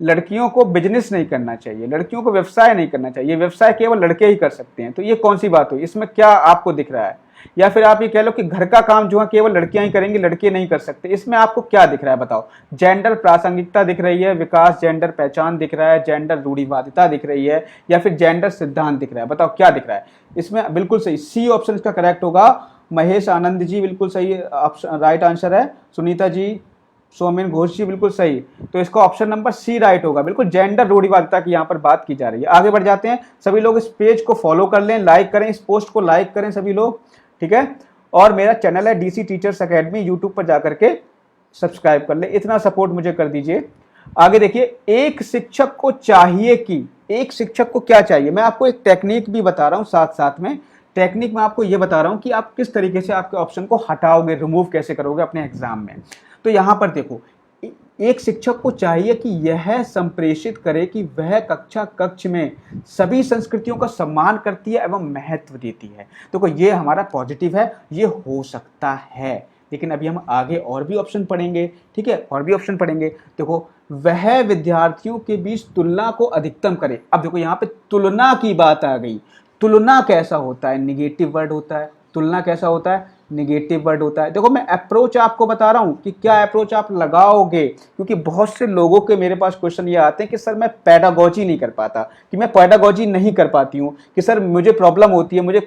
लड़कियों को बिजनेस नहीं करना चाहिए, लड़कियों को व्यवसाय नहीं करना चाहिए, व्यवसाय केवल लड़के ही कर सकते हैं। तो ये कौन सी बात हुई? इसमें क्या आपको दिख रहा है? या फिर आप ये कह लो कि घर का काम जो है केवल लड़कियां ही करेंगी, लड़के नहीं कर सकते। इसमें आपको क्या दिख रहा है बताओ? जेंडर प्रासंगिकता दिख रही है, विकास, जेंडर पहचान दिख रहा है, जेंडर रूढ़िवादिता दिख रही है, या फिर जेंडर सिद्धांत दिख रहा है? बताओ क्या दिख रहा है इसमें? बिल्कुल सही, सी ऑप्शन इसका करेक्ट होगा। महेश आनंद जी बिल्कुल सही राइट आंसर है। सुनीता जी, सोमेन घोष जी बिल्कुल सही। तो इसका ऑप्शन नंबर सी राइट होगा। बिल्कुल जेंडर रूढ़िवादिता की यहाँ पर बात की जा रही है। आगे बढ़ जाते हैं। सभी लोग इस पेज को फॉलो कर लें, लाइक करें, इस पोस्ट को लाइक करें सभी लोग। ठीक है, और मेरा चैनल है डीसी टीचर्स एकेडमी, यूट्यूब पर जाकर के सब्सक्राइब कर ले, इतना सपोर्ट मुझे कर दीजिए। आगे देखिए, एक शिक्षक को चाहिए कि, एक शिक्षक को क्या चाहिए? मैं आपको एक टेक्निक भी बता रहा हूं, साथ साथ में टेक्निक में आपको यह बता रहा हूं कि आप किस तरीके से आपके ऑप्शन को हटाओगे, रिमूव कैसे करोगे अपने एग्जाम में। तो यहां पर देखो, एक शिक्षक को चाहिए कि यह संप्रेषित करे कि वह कक्ष में सभी संस्कृतियों का सम्मान करती है एवं महत्व देती है। देखो ये हमारा पॉजिटिव है, ये हो सकता है, लेकिन अभी हम आगे और भी ऑप्शन पढ़ेंगे। ठीक है, और भी ऑप्शन पढ़ेंगे। देखो, वह विद्यार्थियों के बीच तुलना को अधिकतम करे। अब देखो यहाँ पे तुलना की बात आ गई। तुलना कैसा होता है? निगेटिव वर्ड होता है। तुलना कैसा होता है? निगेटिव वर्ड होता है। देखो मैं अप्रोच आपको बता रहा हूं कि क्या अप्रोच आप लगाओगे, क्योंकि बहुत से लोगों के मेरे पास क्वेश्चन ये आते हैं कि सर मैं पेडागोजी नहीं कर पाता, कि मैं पेडागोजी नहीं कर पाती हूँ, कि सर मुझे प्रॉब्लम होती है, मुझे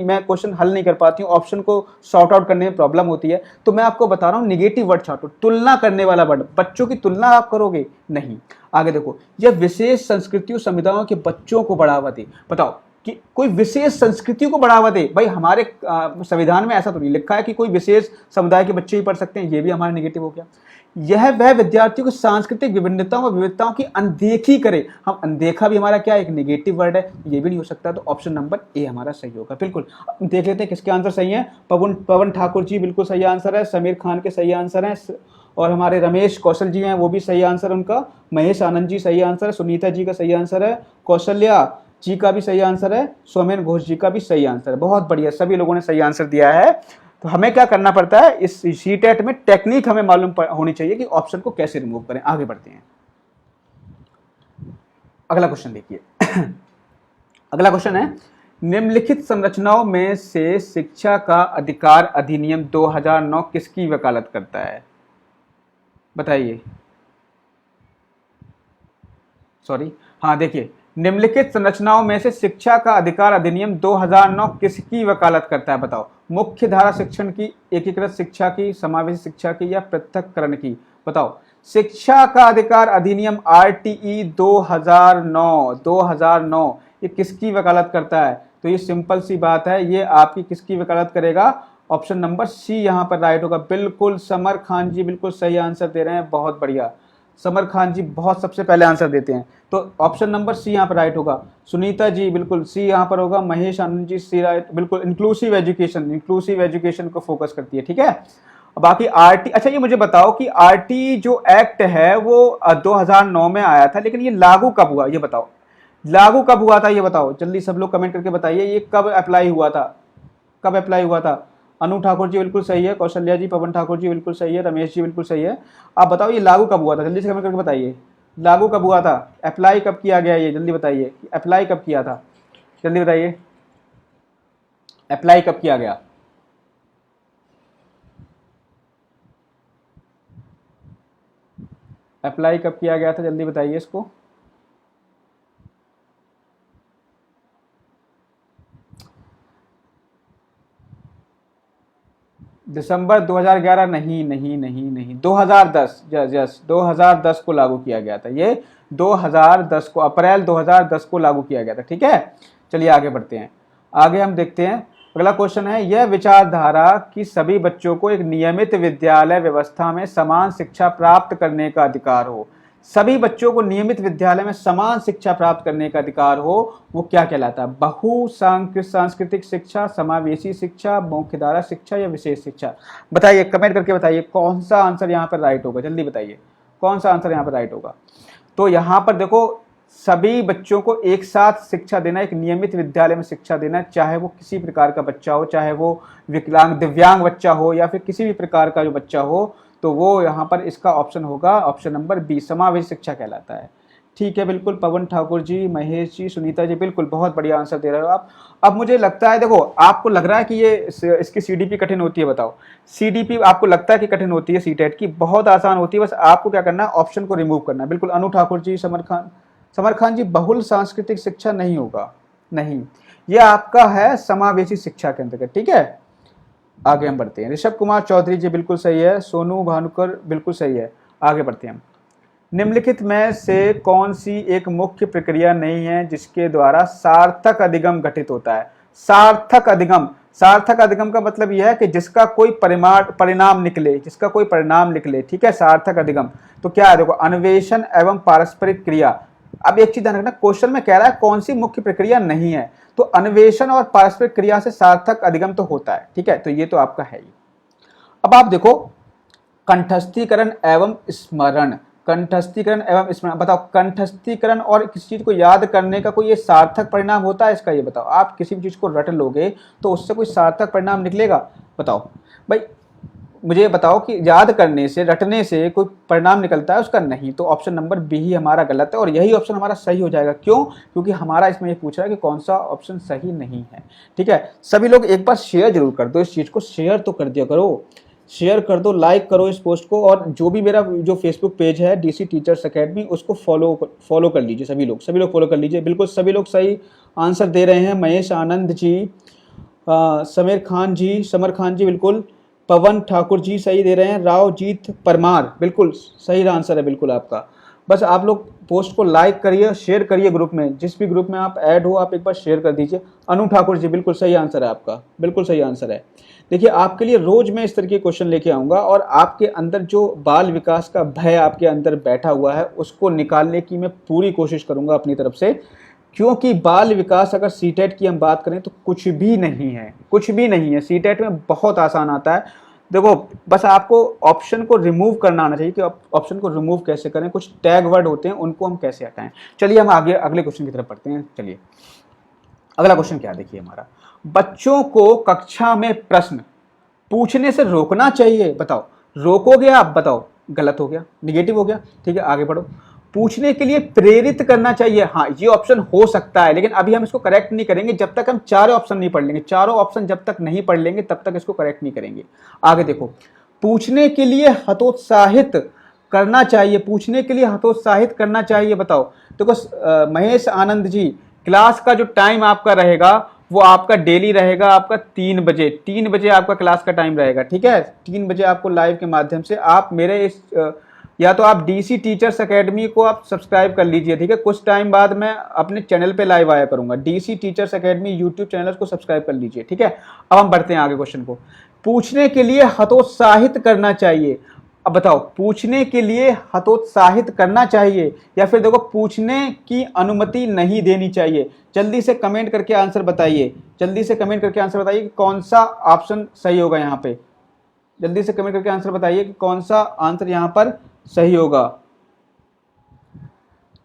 मैं क्वेश्चन हल नहीं कर पाती हूँ, ऑप्शन को सॉर्ट आउट करने में प्रॉब्लम होती है। तो मैं आपको बता रहा हूँ निगेटिव वर्ड छाटो, तुलना करने वाला वर्ड। बच्चों की तुलना आप करोगे नहीं। आगे देखो, यह विशेष संस्कृतियों समुदायों के बच्चों को बढ़ावा दे। बताओ कि कोई विशेष संस्कृति को बढ़ावा दे। भाई हमारे संविधान में ऐसा तो नहीं लिखा है कि कोई विशेष समुदाय के बच्चे ही पढ़ सकते हैं, ये भी हमारा नेगेटिव हो गया। यह वह विद्यार्थियों की सांस्कृतिक विभिन्नताओं और विविधताओं की अनदेखी करे। हम अनदेखा भी हमारा क्या एक नेगेटिव वर्ड है, ये भी नहीं हो सकता। तो ऑप्शन नंबर ए हमारा सही होगा। बिल्कुल देख लेते हैं किसके आंसर सही है। पवन ठाकुर जी बिल्कुल सही आंसर है, समीर खान के सही आंसर है, और हमारे रमेश कौशल जी हैं वो भी सही आंसर उनका, महेश आनंद जी सही आंसर है, सुनीता जी का सही आंसर है, कौशल्या जी का भी सही आंसर है, सोमेन घोष जी का भी सही आंसर है। बहुत बढ़िया, सभी लोगों ने सही आंसर दिया है। तो हमें क्या करना पड़ता है, इस सीटेट में टेक्निक हमें मालूम होनी चाहिए कि ऑप्शन को कैसे रिमूव करें। आगे बढ़ते हैं, अगला क्वेश्चन देखिए। अगला क्वेश्चन है, निम्नलिखित संरचनाओं में से शिक्षा का अधिकार अधिनियम 2009 किसकी वकालत करता है? बताइए। सॉरी, हाँ देखिए, निम्नलिखित संरचनाओं में से शिक्षा का अधिकार अधिनियम 2009 किसकी वकालत करता है? बताओ। मुख्य धारा शिक्षण की, एकीकृत शिक्षा की, समावेशी शिक्षा की, या पृथक्करण की? बताओ। शिक्षा का अधिकार अधिनियम आरटीई 2009 ये किसकी वकालत करता है? तो ये सिंपल सी बात है, ये आपकी किसकी वकालत करेगा? ऑप्शन नंबर सी यहाँ पर राइट होगा। बिल्कुल समर खान जी बिल्कुल सही आंसर दे रहे हैं, बहुत बढ़िया। समर खान जी बहुत सबसे पहले आंसर देते हैं, तो ऑप्शन नंबर सी यहाँ पर राइट होगा। सुनीता जी बिल्कुल सी यहाँ पर होगा। महेश आनंद जी सी राइट, बिल्कुल। इंक्लूसिव एजुकेशन को फोकस करती है, ठीक है। बाकी आरटी, अच्छा ये मुझे बताओ कि आरटी जो एक्ट है वो 2009 में आया था, लेकिन ये लागू कब हुआ ये बताओ। लागू कब हुआ था ये बताओ, जल्दी सब लोग कमेंट करके बताइए, ये कब अप्लाई हुआ था, कब अप्लाई हुआ था? अनु ठाकुर जी बिल्कुल सही है, कौशल्या जी, पवन ठाकुर जी बिल्कुल सही है, रमेश जी बिल्कुल सही है। आप बताओ ये लागू कब हुआ था, जल्दी से कमेंट करके बताइए। लागू कब हुआ था, अप्लाई कब किया गया, ये जल्दी बताइए। अप्लाई कब किया था, जल्दी बताइए, अप्लाई कब किया गया? अप्लाई कब किया गया था, जल्दी बताइए इसको। दिसंबर 2011 नहीं, 2010, यस 2010 को लागू किया गया था। ये 2010 को, अप्रैल 2010 को लागू किया गया था, ठीक है। चलिए आगे बढ़ते हैं। आगे हम देखते हैं, अगला क्वेश्चन है, यह विचारधारा कि सभी बच्चों को एक नियमित विद्यालय व्यवस्था में समान शिक्षा प्राप्त करने का अधिकार हो, सभी बच्चों को नियमित विद्यालय में समान शिक्षा प्राप्त करने का अधिकार हो, वो क्या कहलाता है? बहु सांस्कृतिक शिक्षा, समावेशी शिक्षा, मुख्यधारा शिक्षा, या विशेष शिक्षा? बताइए, कमेंट करके बताइए कौन सा आंसर यहाँ पर राइट होगा, जल्दी बताइए कौन सा आंसर यहाँ पर राइट होगा। तो यहाँ पर देखो, सभी बच्चों को एक साथ शिक्षा देना, एक नियमित विद्यालय में शिक्षा देना, चाहे वो किसी प्रकार का बच्चा हो, चाहे वो विकलांग दिव्यांग बच्चा हो, या फिर किसी भी प्रकार का जो बच्चा हो, तो वो यहाँ पर इसका ऑप्शन होगा ऑप्शन नंबर बी, समावेशी शिक्षा कहलाता है। ठीक है, बिल्कुल पवन ठाकुर जी, महेश जी, सुनीता जी, बिल्कुल बहुत बढ़िया आंसर दे रहे हो आप। अब मुझे लगता है, देखो आपको लग रहा है कि ये इसकी सीडीपी कठिन होती है, बताओ सीडीपी आपको लगता है कि कठिन होती है? सीटेट की बहुत आसान होती है, बस आपको क्या करना है, ऑप्शन को रिमूव करना है। बिल्कुल अनु ठाकुर जी, समर खान जी, बहुल सांस्कृतिक शिक्षा नहीं होगा, नहीं, ये आपका है समावेशी शिक्षा के अंतर्गत, ठीक है। आगे हम बढ़ते हैं, ऋषभ कुमार चौधरी जी बिल्कुल सही है, सोनू भानुकर बिल्कुल सही है। आगे बढ़ते हैं, निम्नलिखित में से कौन सी एक मुख्य प्रक्रिया नहीं है जिसके द्वारा सार्थक अधिगम घटित होता है? सार्थक अधिगम का मतलब यह है कि जिसका कोई परिणाम निकले, जिसका कोई परिणाम निकले, ठीक है, सार्थक अधिगम। तो क्या है, देखो, अन्वेषण एवं पारस्परिक क्रिया। अब एक चीज ध्यान रखना, क्वेश्चन में कह रहा है कौन सी मुख्य प्रक्रिया नहीं है, तो अन्वेषण और पारस्परिक क्रिया से सार्थक अधिगम तो होता है, ठीक है, तो ये तो आपका है ही। अब आप देखो, कंठस्थीकरण एवं स्मरण, बताओ, कंठस्थीकरण और किसी चीज को याद करने का कोई ये सार्थक परिणाम होता है इसका? ये बताओ, आप किसी भी चीज को रट लोगे तो उससे कोई सार्थक परिणाम निकलेगा? बताओ भाई, मुझे बताओ कि याद करने से, रटने से कोई परिणाम निकलता है उसका? नहीं। तो ऑप्शन नंबर बी ही हमारा गलत है, और यही ऑप्शन हमारा सही हो जाएगा। क्यों? क्योंकि हमारा इसमें ये पूछ रहा है कि कौन सा ऑप्शन सही नहीं है, ठीक है। सभी लोग एक बार शेयर जरूर कर दो, इस चीज को शेयर तो कर दिया करो, शेयर कर दो, लाइक करो इस पोस्ट को, और जो भी मेरा जो फेसबुक पेज है डीसी टीचर्स अकेडमी, उसको फॉलो कर लीजिए। सभी लोग फॉलो कर लीजिए। बिल्कुल सभी लोग सही आंसर दे रहे हैं। महेश आनंद जी, समीर खान जी, समर खान जी, बिल्कुल पवन ठाकुर जी सही दे रहे हैं। रावजीत परमार, बिल्कुल सही आंसर है बिल्कुल आपका। बस आप लोग पोस्ट को लाइक करिए, शेयर करिए ग्रुप में, जिस भी ग्रुप में आप ऐड हो आप एक बार शेयर कर दीजिए। अनु ठाकुर जी, बिल्कुल सही आंसर है आपका, बिल्कुल सही आंसर है। देखिए आपके लिए रोज मैं इस तरह के क्वेश्चन लेके आऊंगा और आपके अंदर जो बाल विकास का भय आपके अंदर बैठा हुआ है उसको निकालने की मैं पूरी कोशिश करूंगा अपनी तरफ से, क्योंकि बाल विकास अगर सीटेट की हम बात करें तो कुछ भी नहीं है, कुछ भी नहीं है। सीटेट में बहुत आसान आता है। देखो बस आपको ऑप्शन को रिमूव करना आना चाहिए कि ऑप्शन को रिमूव कैसे करें, कुछ टैग वर्ड होते हैं उनको हम कैसे हटाएं। चलिए हम आगे अगले क्वेश्चन की तरफ पढ़ते हैं। चलिए अगला क्वेश्चन क्या है, देखिए हमारा, बच्चों को कक्षा में प्रश्न पूछने से रोकना चाहिए, बताओ। रोकोगे आप, बताओ, गलत हो गया, निगेटिव हो गया, ठीक है आगे बढ़ो। पूछने के लिए प्रेरित करना चाहिए, हाँ ये ऑप्शन हो सकता है, लेकिन अभी हम इसको करेक्ट नहीं करेंगे जब तक हम चारों ऑप्शन नहीं पढ़ लेंगे। चारों ऑप्शन जब तक नहीं पढ़ लेंगे तब तक इसको करेक्ट नहीं करेंगे। आगे देखो, पूछने के लिए हतोत्साहित करना चाहिए, पूछने के लिए हतोत्साहित करना चाहिए, बताओ। देखो महेश आनंद जी, क्लास का जो टाइम आपका रहेगा वो आपका डेली रहेगा आपका 3 बजे, 3 बजे आपका क्लास का टाइम रहेगा, ठीक है। 3 बजे आपको लाइव के माध्यम से आप मेरे इस या तो आप डीसी टीचर्स एकेडमी को आप सब्सक्राइब कर लीजिए, ठीक है। कुछ टाइम बाद मैं अपने चैनल पे लाइव आया करूंगा, DC teachers academy YouTube channel को सब्सक्राइब कर लीजिए, ठीक है। अब हम बढ़ते हैं आगे क्वेश्चन को। पूछने के लिए हतोत्साहित करना चाहिए, अब बताओ, पूछने के लिए हतोत्साहित करना चाहिए या फिर देखो पूछने की अनुमति नहीं देनी चाहिए। जल्दी से कमेंट करके आंसर बताइए, जल्दी से कमेंट करके आंसर बताइए कि कौन सा ऑप्शन सही होगा यहाँ पे। जल्दी से कमेंट करके आंसर बताइए कि कौन सा आंसर यहाँ पर सही होगा।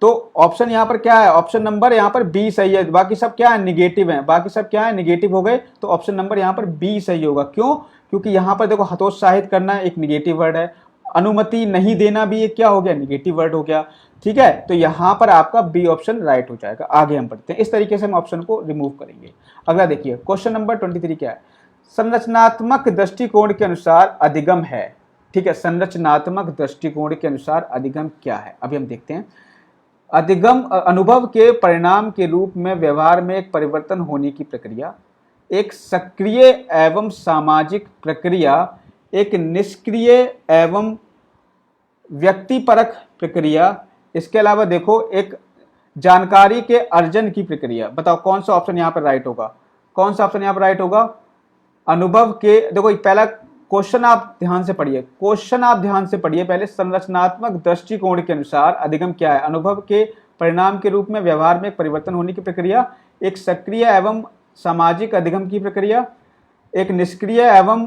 तो ऑप्शन यहाँ पर क्या है, ऑप्शन नंबर यहाँ पर बी सही है, बाकी सब क्या है, निगेटिव है, बाकी सब क्या है, निगेटिव हो गए। तो ऑप्शन नंबर यहाँ पर बी सही होगा। क्यों? क्योंकि यहाँ पर देखो हतोत्साहित करना एक निगेटिव वर्ड है, अनुमति नहीं देना भी एक क्या हो गया, निगेटिव वर्ड हो गया, ठीक है। तो यहाँ पर आपका बी ऑप्शन राइट हो जाएगा। आगे हम बढ़ते हैं, इस तरीके से हम ऑप्शन को रिमूव करेंगे। अगला देखिए क्वेश्चन नंबर 23 क्या है, संरचनात्मक दृष्टिकोण के अनुसार अधिगम है, ठीक है। संरचनात्मक दृष्टिकोण के अनुसार अधिगम क्या है, अभी हम देखते हैं। अधिगम अनुभव के परिणाम के रूप में व्यवहार में एक परिवर्तन होने की प्रक्रिया, एक सक्रिय एवं सामाजिक प्रक्रिया, एक निष्क्रिय एवं व्यक्तिपरक प्रक्रिया, इसके अलावा देखो एक जानकारी के अर्जन की प्रक्रिया। बताओ कौन सा ऑप्शन यहाँ पर राइट होगा, कौन सा ऑप्शन यहाँ पर राइट होगा। अनुभव के, देखो पहला क्वेश्चन आप ध्यान से पढ़िए, क्वेश्चन आप ध्यान से पढ़िए पहले। संरचनात्मक दृष्टिकोण के अनुसार अधिगम क्या है, अनुभव के परिणाम के रूप में व्यवहार में एक परिवर्तन होने की प्रक्रिया, एक सक्रिय एवं सामाजिक अधिगम की प्रक्रिया, एक निष्क्रिय एवं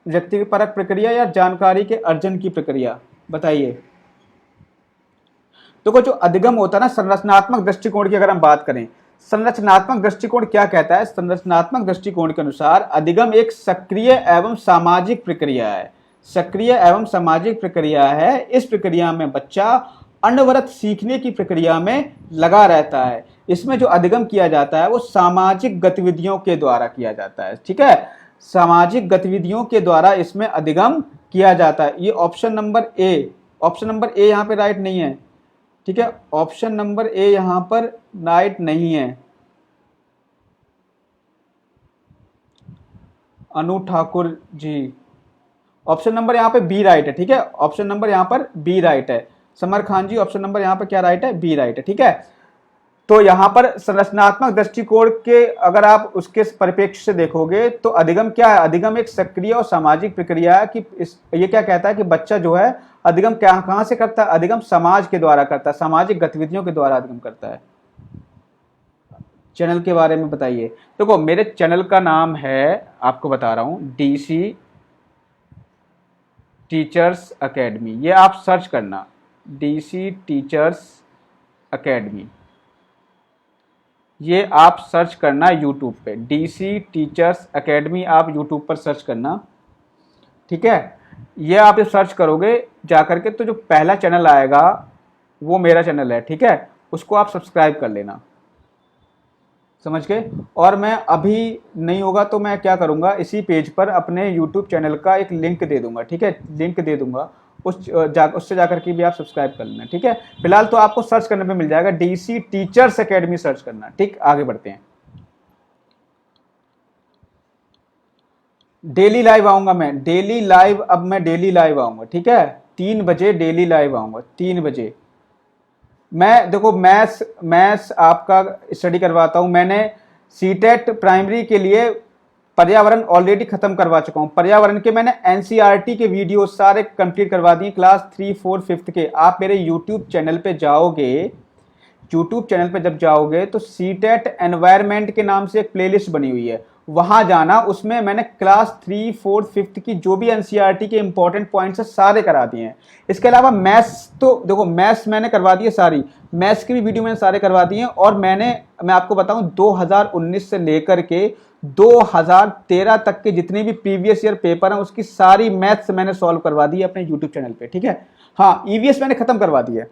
व्यक्तिपरक प्रक्रिया, या जानकारी के अर्जन की प्रक्रिया। बताइए। तो जो अधिगम होता है ना, संरचनात्मक दृष्टिकोण की अगर हम बात करें, संरचनात्मक दृष्टिकोण क्या कहता है, संरचनात्मक दृष्टिकोण के अनुसार अधिगम एक सक्रिय एवं सामाजिक प्रक्रिया है, सक्रिय एवं सामाजिक प्रक्रिया है। इस प्रक्रिया में बच्चा अनवरत सीखने की प्रक्रिया में लगा रहता है। इसमें जो अधिगम किया जाता है वो सामाजिक गतिविधियों के द्वारा किया जाता है, ठीक है। सामाजिक गतिविधियों के द्वारा इसमें अधिगम किया जाता है। ये option number A, option number A यहाँ पे राइट नहीं है, ठीक है। ऑप्शन नंबर ए यहां पर राइट नहीं है। अनु ठाकुर जी, ऑप्शन नंबर यहां पे बी राइट है, ठीक है। ऑप्शन नंबर यहां पर बी राइट है। समर खान जी, ऑप्शन नंबर यहां पर क्या राइट है, बी राइट है, ठीक है। तो यहां पर संरचनात्मक दृष्टिकोण के अगर आप उसके परिप्रेक्ष्य से देखोगे तो अधिगम क्या है, अधिगम एक सक्रिय और सामाजिक प्रक्रिया है। कि ये क्या कहता है कि बच्चा जो है अधिगम कहां से करता है, अधिगम समाज के द्वारा करता है, सामाजिक गतिविधियों के द्वारा अधिगम करता है। चैनल के बारे में बताइए। देखो मेरे चैनल का नाम है, आपको बता रहा हूं, डीसी टीचर्स एकेडमी। ये आप सर्च करना, डीसी टीचर्स एकेडमी, ये आप सर्च करना यूट्यूब पे, डीसी टीचर्स एकेडमी आप यूट्यूब पर सर्च करना, ठीक है। ये आप सर्च करोगे जाकर के तो जो पहला चैनल आएगा वो मेरा चैनल है, ठीक है। उसको आप सब्सक्राइब कर लेना, समझ गए। और मैं अभी नहीं होगा तो मैं क्या करूंगा, इसी पेज पर अपने यूट्यूब चैनल का एक लिंक दे दूंगा, ठीक है। लिंक दे दूंगा, उससे जाकर के भी आप सब्सक्राइब कर लेना, ठीक है। फिलहाल तो आपको सर्च करने पे मिल जाएगा, डीसी टीचर्स एकेडमी सर्च करना, ठीक। आगे बढ़ते हैं। डेली लाइव आऊंगा मैं, डेली लाइव, अब मैं डेली लाइव आऊंगा, ठीक है। 3 बजे डेली लाइव आऊंगा, 3 बजे, मैं देखो मैथ्स आपका स्टडी करवाता हूं। मैंने सीटेट प्राइमरी के लिए पर्यावरण ऑलरेडी खत्म करवा चुका हूं। पर्यावरण के मैंने एनसीईआरटी के वीडियो सारे कंप्लीट करवा दिए, क्लास 3, 4, 5 के। आप मेरे यूट्यूब चैनल पे जाओगे, यूट्यूब चैनल पे जब जाओगे तो सीटेट एनवायरमेंट के नाम से एक प्लेलिस्ट बनी हुई है, वहां जाना। उसमें मैंने क्लास 3, 4, 5 की जो भी एनसीईआरटी के इंपॉर्टेंट पॉइंट्स है सारे करा दिए हैं। इसके अलावा मैथ्स तो देखो मैथ्स मैंने करवा दिए सारी, मैथ्स की भी वीडियो मैंने सारे करवा दिए हैं। और मैं आपको बताऊं 2019 से लेकर के 2013 तक के जितने भी प्रीवियस ईयर पेपर हैं उसकी सारी मैथ्स मैंने सॉल्व करवा दी है अपने यूट्यूब चैनल पे, ठीक है। हाँ, ईवीएस मैंने खत्म करवा दी है,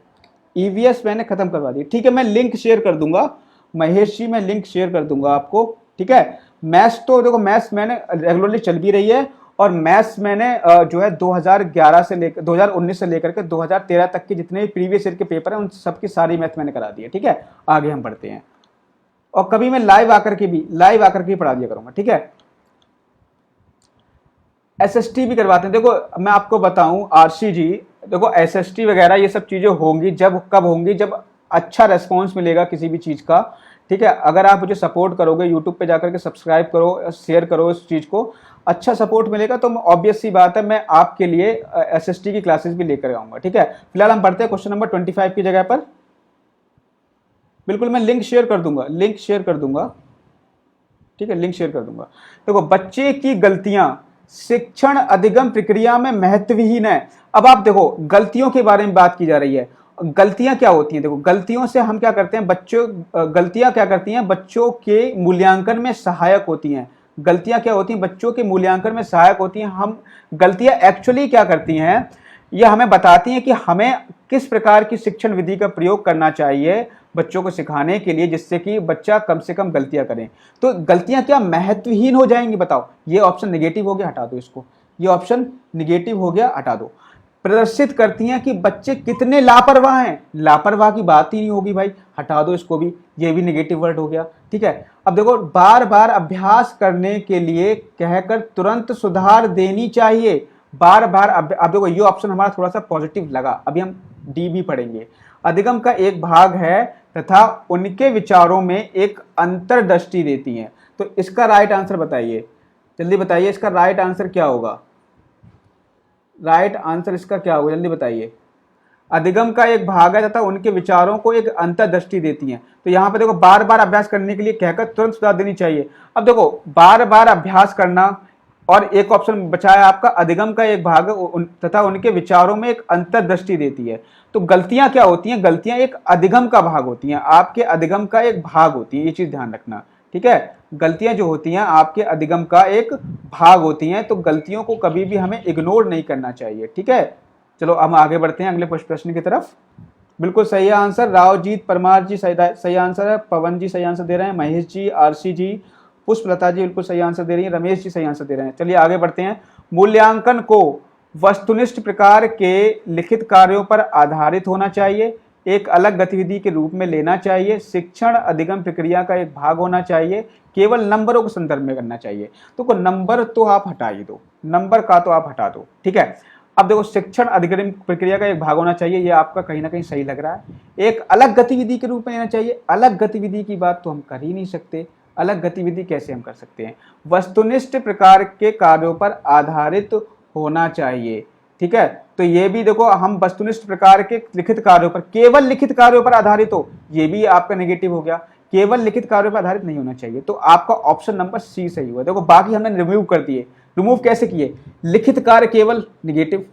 ईवीएस मैंने खत्म करवा दी, ठीक है। मैं लिंक शेयर कर दूंगा महेश जी, मैं लिंक शेयर कर दूंगा आपको, ठीक है। मैथ्स तो देखो मैथ्स मैंने रेगुलरली चल भी रही है, और मैथ्स मैंने जो है 2011 से लेकर 2019 से लेकर के 2013 तक के जितने भी प्रीवियस ईयर के पेपर हैं उन सबकी सारी मैथ्स मैंने करा दी है, ठीक है। आगे हम बढ़ते हैं, और कभी मैं लाइव आकर के भी पढ़ा दिया करूंगा, ठीक है। एसएसटी भी करवाते हैं। देखो मैं आपको बताऊं आरसी जी, देखो एसएसटी वगैरह ये सब चीजें होंगी कब होंगी, जब अच्छा रेस्पॉन्स मिलेगा किसी भी चीज का, ठीक है। अगर आप मुझे सपोर्ट करोगे, यूट्यूब पे जाकर के सब्सक्राइब करो, शेयर करो इस चीज को, अच्छा सपोर्ट मिलेगा तो ऑब्वियस सी बात है मैं आपके लिए एसएसटी की क्लासेस भी लेकर आऊंगा, ठीक है। फिलहाल हम पढ़ते हैं क्वेश्चन नंबर 25 की जगह पर। बिल्कुल मैं लिंक शेयर कर दूंगा, ठीक है, लिंक शेयर कर दूंगा। देखो बच्चे की गलतियां शिक्षण अधिगम प्रक्रिया में महत्वहीन है। अब आप देखो गलतियों के बारे में बात की जा रही है। गलतियां क्या होती हैं? देखो गलतियों से हम क्या करते हैं, गलतियां क्या करती हैं, बच्चों के मूल्यांकन में सहायक होती हैं। गलतियां क्या होती हैं, बच्चों के मूल्यांकन में सहायक होती हैं। हम गलतियां एक्चुअली क्या करती हैं, यह हमें बताती हैं कि हमें किस प्रकार की शिक्षण विधि का प्रयोग करना चाहिए बच्चों को सिखाने के लिए, जिससे कि बच्चा कम से कम गलतियां करें। तो गलतियां क्या महत्वहीन हो जाएंगी? बताओ, ये ऑप्शन नेगेटिव हो गया, हटा दो इसको। ये ऑप्शन नेगेटिव हो गया, हटा दो। प्रदर्शित करती हैं कि बच्चे कितने लापरवाह हैं। लापरवाह की बात ही नहीं होगी भाई, हटा दो इसको भी, ये भी नेगेटिव वर्ड हो गया, ठीक है। अब देखो बार बार अभ्यास करने के लिए कहकर तुरंत सुधार देनी चाहिए। बार बार अब देखो ये ऑप्शन हमारा थोड़ा सा पॉजिटिव लगा। अभी हम डी भी पढ़ेंगे। अधिगम का एक भाग है तथा उनके विचारों में एक अंतर्दृष्टि देती हैं। तो इसका राइट आंसर बताइए, जल्दी बताइए, इसका राइट आंसर क्या होगा? राइट आंसर इसका क्या होगा, जल्दी बताइए। अधिगम का एक भाग है तथा उनके विचारों को एक अंतर्दृष्टि देती हैं। तो यहाँ पे देखो बार बार अभ्यास करने के लिए कहकर तुरंत सुधार देनी चाहिए। अब देखो बार बार अभ्यास करना, और एक ऑप्शन बचा है आपका अधिगम का एक भाग तथा उनके विचारों में एक अंतर्दृष्टि देती है। तो गलतियां क्या होती हैं? गलतियां एक अधिगम का भाग होती हैं, आपके अधिगम का एक भाग होती है, ये चीज ध्यान रखना, ठीक है। गलतियां जो होती हैं आपके अधिगम का एक भाग होती हैं, तो गलतियों को कभी भी हमें इग्नोर नहीं करना चाहिए, ठीक है। चलो हम आगे बढ़ते हैं अगले प्रश्न की तरफ। बिल्कुल सही है आंसर, रावजीत परमार जी सही आंसर है, पवन जी सही आंसर दे रहे हैं, महेश जी, आरसी जी, पुष्पलता जी बिल्कुल सही आंसर दे रही है, रमेश जी सही आंसर दे रहे हैं। चलिए आगे बढ़ते हैं। मूल्यांकन को वस्तुनिष्ठ प्रकार के लिखित कार्यों पर आधारित होना चाहिए, एक अलग गतिविधि के रूप में लेना चाहिए, शिक्षण अधिगम प्रक्रिया का एक भाग होना चाहिए, केवल नंबरों के संदर्भ में करना चाहिए। तो नंबर तो आप हटा ही दो, नंबर का तो आप हटा दो, ठीक है। अब देखो शिक्षण अधिगम प्रक्रिया का एक भाग होना चाहिए, ये आपका कहीं ना कहीं सही लग रहा है। एक अलग गतिविधि के रूप में लेना चाहिए, अलग गतिविधि की बात तो हम कर ही नहीं सकते। अलग गतिविधि कैसे हम कर सकते हैं? वस्तुनिष्ठ प्रकार के कार्यों पर आधारित होना चाहिए, ठीक है। तो ये भी देखो हम वस्तुनिष्ठ प्रकार के लिखित कार्यों पर, केवल लिखित कार्यों पर आधारित हो, ये भी आपका नेगेटिव हो गया। केवल लिखित कार्यों पर आधारित नहीं होना चाहिए, तो आपका ऑप्शन नंबर सी सही हुआ। देखो बाकी हमने रिमूव कर दिए। रिमूव कैसे किए? लिखित कार्य केवल नेगेटिव,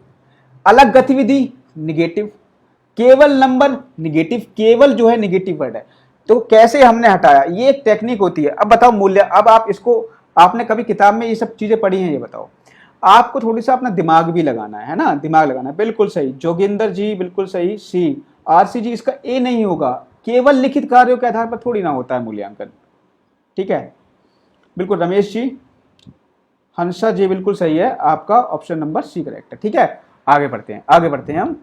अलग गतिविधि नेगेटिव, केवल नंबर नेगेटिव, केवल जो है नेगेटिव वर्ड है। तो कैसे हमने हटाया? ये एक टेक्निक होती है। अब बताओ मूल्य, अब आप इसको, आपने कभी किताब में ये सब चीजें पढ़ी हैं? ये बताओ, आपको थोड़ी सा अपना दिमाग भी लगाना है ना, दिमाग लगाना है। बिल्कुल सही जोगिंदर जी, बिल्कुल सही सी। आरसी जी इसका ए नहीं होगा, केवल लिखित कार्यों के आधार पर थोड़ी ना होता है मूल्यांकन, ठीक है। बिल्कुल रमेश जी, हंसा जी बिल्कुल सही है, आपका ऑप्शन नंबर सी करेक्ट है, ठीक है। आगे बढ़ते हैं हम।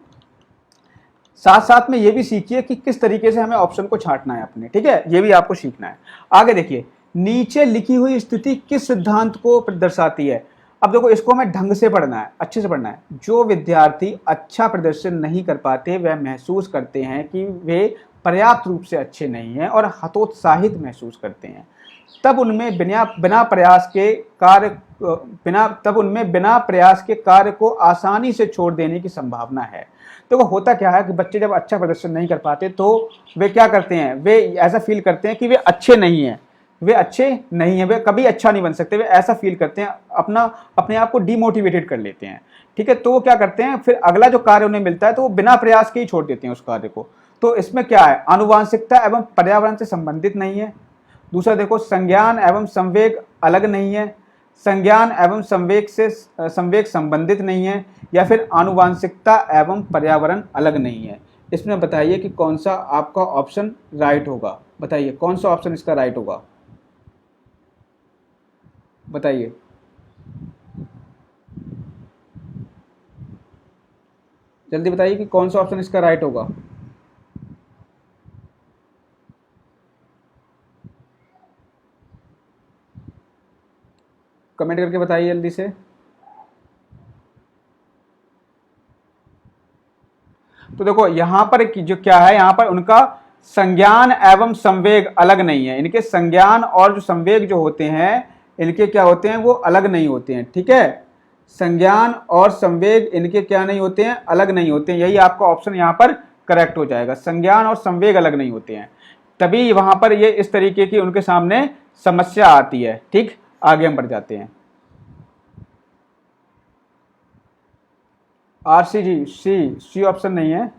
साथ साथ में ये भी सीखिए कि किस तरीके से हमें ऑप्शन को छांटना है अपने, ठीक है, ये भी आपको सीखना है। आगे देखिए, नीचे लिखी हुई स्थिति किस सिद्धांत को दर्शाती है? अब देखो इसको हमें ढंग से पढ़ना है, अच्छे से पढ़ना है। जो विद्यार्थी अच्छा प्रदर्शन नहीं कर पाते वह महसूस करते हैं कि वे पर्याप्त रूप से अच्छे नहीं हैं और हतोत्साहित महसूस करते हैं, तब उनमें बिना प्रयास के कार्य को आसानी से छोड़ देने की संभावना है। तो होता क्या है कि बच्चे जब अच्छा प्रदर्शन नहीं कर पाते तो वे क्या करते हैं, वे ऐसा फील करते हैं कि वे अच्छे नहीं हैं, वे कभी अच्छा नहीं बन सकते, वे ऐसा फील करते हैं, अपने आप को डिमोटिवेटेड कर लेते हैं। ठीक है, तो वो क्या करते हैं, फिर अगला जो कार्य उन्हें मिलता है तो वो बिना प्रयास के ही छोड़ देते हैं उस कार्य को। तो इसमें क्या है, आनुवांशिकता एवं पर्यावरण से संबंधित नहीं है। दूसरा देखो, संज्ञान एवं संवेग अलग नहीं है, संज्ञान एवं संवेग संबंधित नहीं है, या फिर आनुवांशिकता एवं पर्यावरण अलग नहीं है। इसमें बताइए कि कौन सा आपका ऑप्शन राइट होगा। बताइए कौन सा ऑप्शन इसका राइट होगा, बताइए। जल्दी बताइए कि कौन सा ऑप्शन इसका राइट होगा। कमेंट करके बताइए जल्दी से। तो देखो यहां पर जो क्या है, यहां पर उनका संज्ञान एवं संवेग अलग नहीं है। इनके संज्ञान और जो संवेग जो होते हैं इनके क्या होते हैं, वो अलग नहीं होते हैं। ठीक है, संज्ञान और संवेग इनके क्या नहीं होते हैं, अलग नहीं होते हैं। यही आपका ऑप्शन यहां पर करेक्ट हो जाएगा, संज्ञान और संवेग अलग नहीं होते हैं, तभी वहां पर ये इस तरीके की उनके सामने समस्या आती है। ठीक, आगे हम बढ़ जाते हैं। आरसी जी, सी ऑप्शन नहीं है।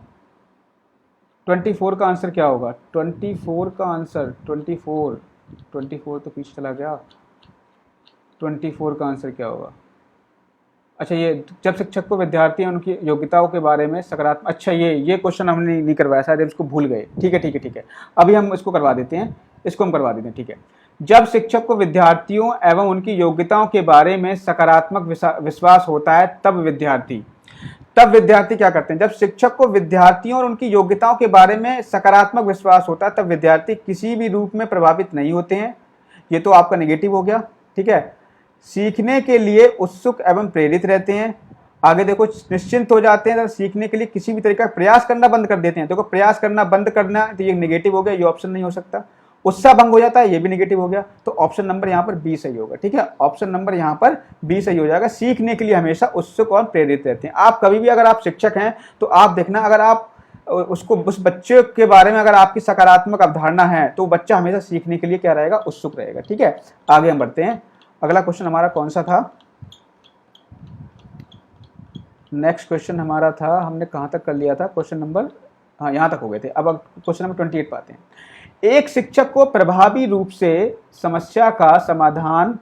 24 का आंसर क्या होगा, 24 का आंसर 24 तो पीछे चला गया। 24 का आंसर क्या होगा, अच्छा ये जब शिक्षक को विद्यार्थियों उनकी योग्यताओं के बारे में सकारात्मक, अच्छा ये क्वेश्चन हमने नहीं करवाया, शायद इसको भूल गए। ठीक है, अभी हम इसको करवा देते हैं, ठीक है। जब शिक्षक को विद्यार्थियों एवं उनकी योग्यताओं के बारे में सकारात्मक विश्वास होता है तब विद्यार्थी क्या करते हैं, जब शिक्षक को विद्यार्थियों और उनकी योग्यताओं के बारे में सकारात्मक विश्वास होता है तब विद्यार्थी किसी भी रूप में प्रभावित नहीं होते हैं। ये तो आपका नेगेटिव हो गया। ठीक है, सीखने के लिए उत्सुक एवं प्रेरित रहते हैं। आगे देखो, निश्चिंत हो जाते हैं, सीखने के लिए किसी भी तरीके का प्रयास करना बंद कर देते हैं। देखो प्रयास करना बंद करना, तो ये नेगेटिव हो गया, ये ऑप्शन नहीं हो सकता। उत्साह भंग हो जाता है, ये भी नेगेटिव हो गया, तो ऑप्शन नंबर यहाँ पर बी सही होगा। ठीक है, ऑप्शन नंबर यहाँ पर बी सही हो जाएगा। सीखने के लिए हमेशा उत्सुक और प्रेरित रहते हैं। आप कभी भी अगर आप शिक्षक हैं तो आप देखना, अगर आप उस बच्चे के बारे में अगर आपकी सकारात्मक अवधारणा है तो बच्चा हमेशा सीखने के लिए क्या रहेगा, उत्सुक रहेगा। ठीक है, आगे हम बढ़ते हैं। अगला क्वेश्चन हमारा कौन सा था, नेक्स्ट क्वेश्चन हमारा था, हमने कहां तक कर लिया था, क्वेश्चन नंबर, हाँ यहां तक हो गए थे। अब क्वेश्चन नंबर 28 पाते हैं। एक शिक्षक को प्रभावी रूप से समस्या का समाधान